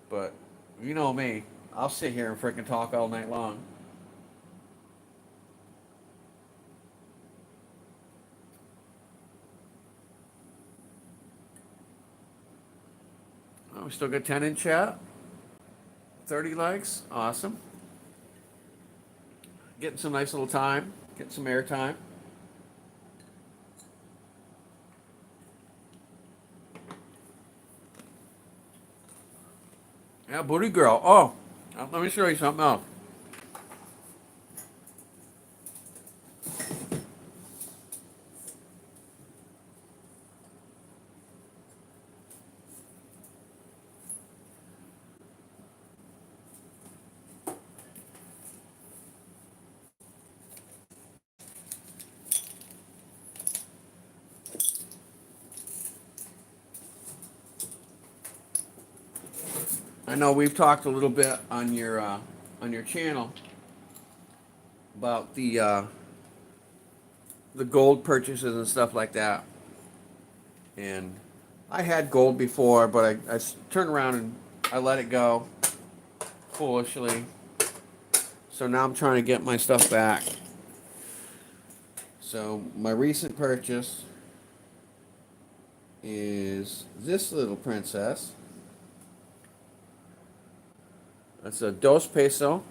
But you know me, I'll sit here and freaking talk all night long. Oh, we still got 10 in chat, 30 likes, awesome. Getting some nice little time, getting some air time. Yeah, booty girl. Oh, let me show you something else. I know we've talked a little bit on your channel about the gold purchases and stuff like that. And I had gold before, but I turned around and I let it go foolishly. So now I'm trying to get my stuff back. So my recent purchase is this little princess. That's a dos peso.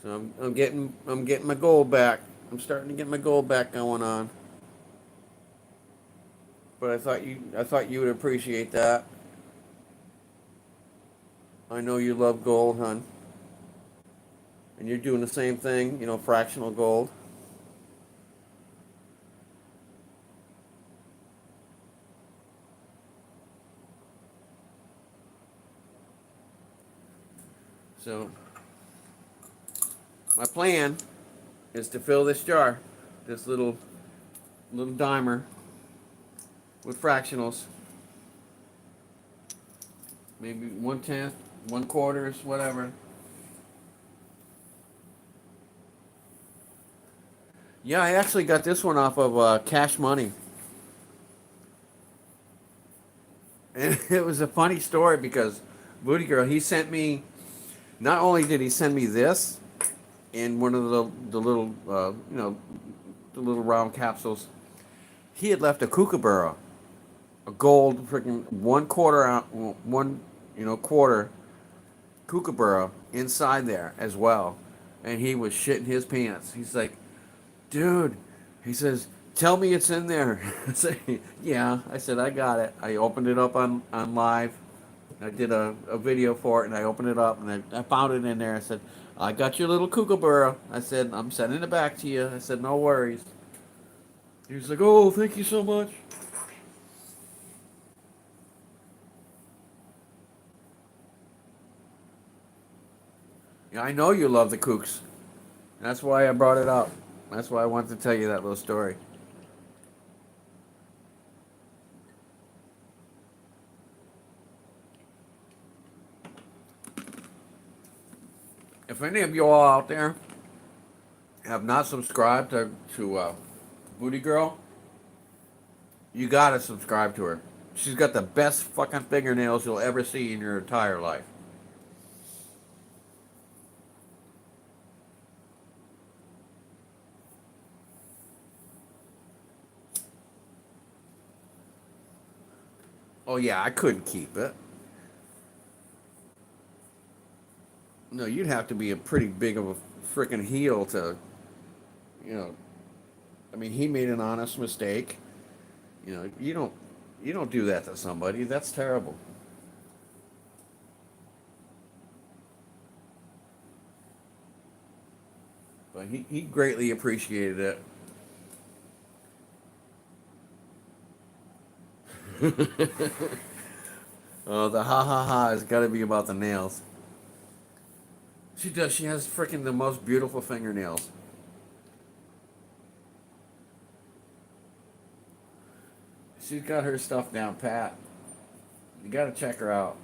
So I'm getting my gold back. I'm starting to get my gold back going on. But I thought you would appreciate that. I know you love gold, hon. And you're doing the same thing, you know, fractional gold. So my plan is to fill this jar, this little dimer with fractionals. Maybe 1/10, 1/4, whatever. Yeah, I actually got this one off of Cash Money. And it was a funny story because Booty Girl, he sent me, not only did he send me this in one of the little, you know, the little round capsules, he had left a kookaburra, a gold freaking 1/4 one, you know, quarter kookaburra inside there as well. And he was shitting his pants. He's like, dude, he says, tell me it's in there. I said, yeah. I said, I got it. I opened it up on live. I did a video for it, and I opened it up, and I found it in there. I said, I got your little kookaburra. I said, I'm sending it back to you. I said, no worries. He was like, oh, thank you so much. Yeah, I know you love the kooks. That's why I brought it up. That's why I wanted to tell you that little story. If any of you all out there have not subscribed to Booty Girl, you gotta subscribe to her. She's got the best fucking fingernails you'll ever see in your entire life. Oh yeah, I couldn't keep it. No, you'd have to be a pretty big of a freaking heel to, you know. I mean, he made an honest mistake. You know, you don't do that to somebody. That's terrible. But he greatly appreciated it. Oh, the ha ha ha has got to be about the nails. She does. She has freaking the most beautiful fingernails. She's got her stuff down pat. You got to check her out.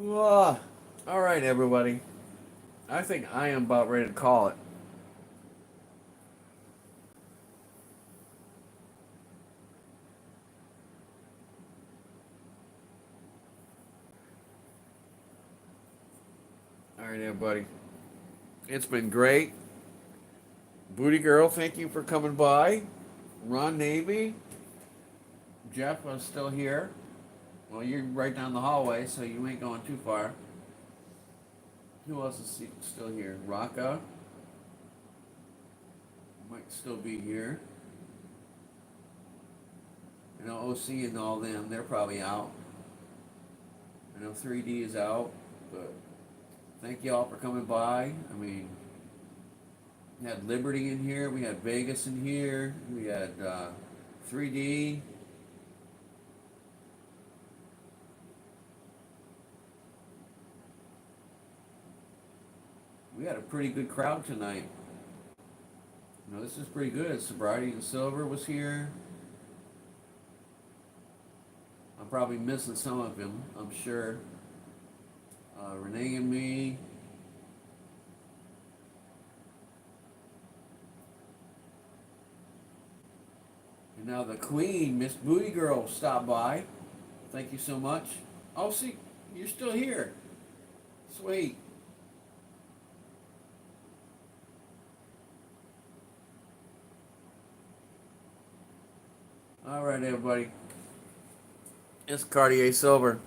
Ah, all right, everybody. I think I am about ready to call it. All right, everybody. It's been great. Booty Girl, thank you for coming by. Ron Navy, Jeff is still here. Well, you're right down the hallway, so you ain't going too far. Who else is still here? Raka might still be here. I know OC and all them, they're probably out. I know 3D is out, but thank y'all for coming by. I mean, we had Liberty in here, we had Vegas in here, we had 3D. We had a pretty good crowd tonight. You know, this is pretty good. Sobriety and Silver was here. I'm probably missing some of them, I'm sure. Renee and me. And now the Queen, Miss Booty Girl, stopped by. Thank you so much. Oh, see, you're still here. Sweet. All right, everybody. It's Cartier Silver.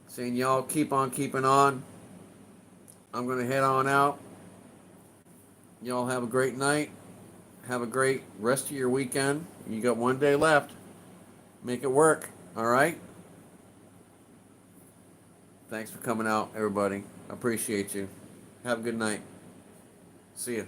Saying y'all keep on keeping on. I'm going to head on out. Y'all have a great night. Have a great rest of your weekend. You got one day left. Make it work. All right? Thanks for coming out, everybody. I appreciate you. Have a good night. See ya.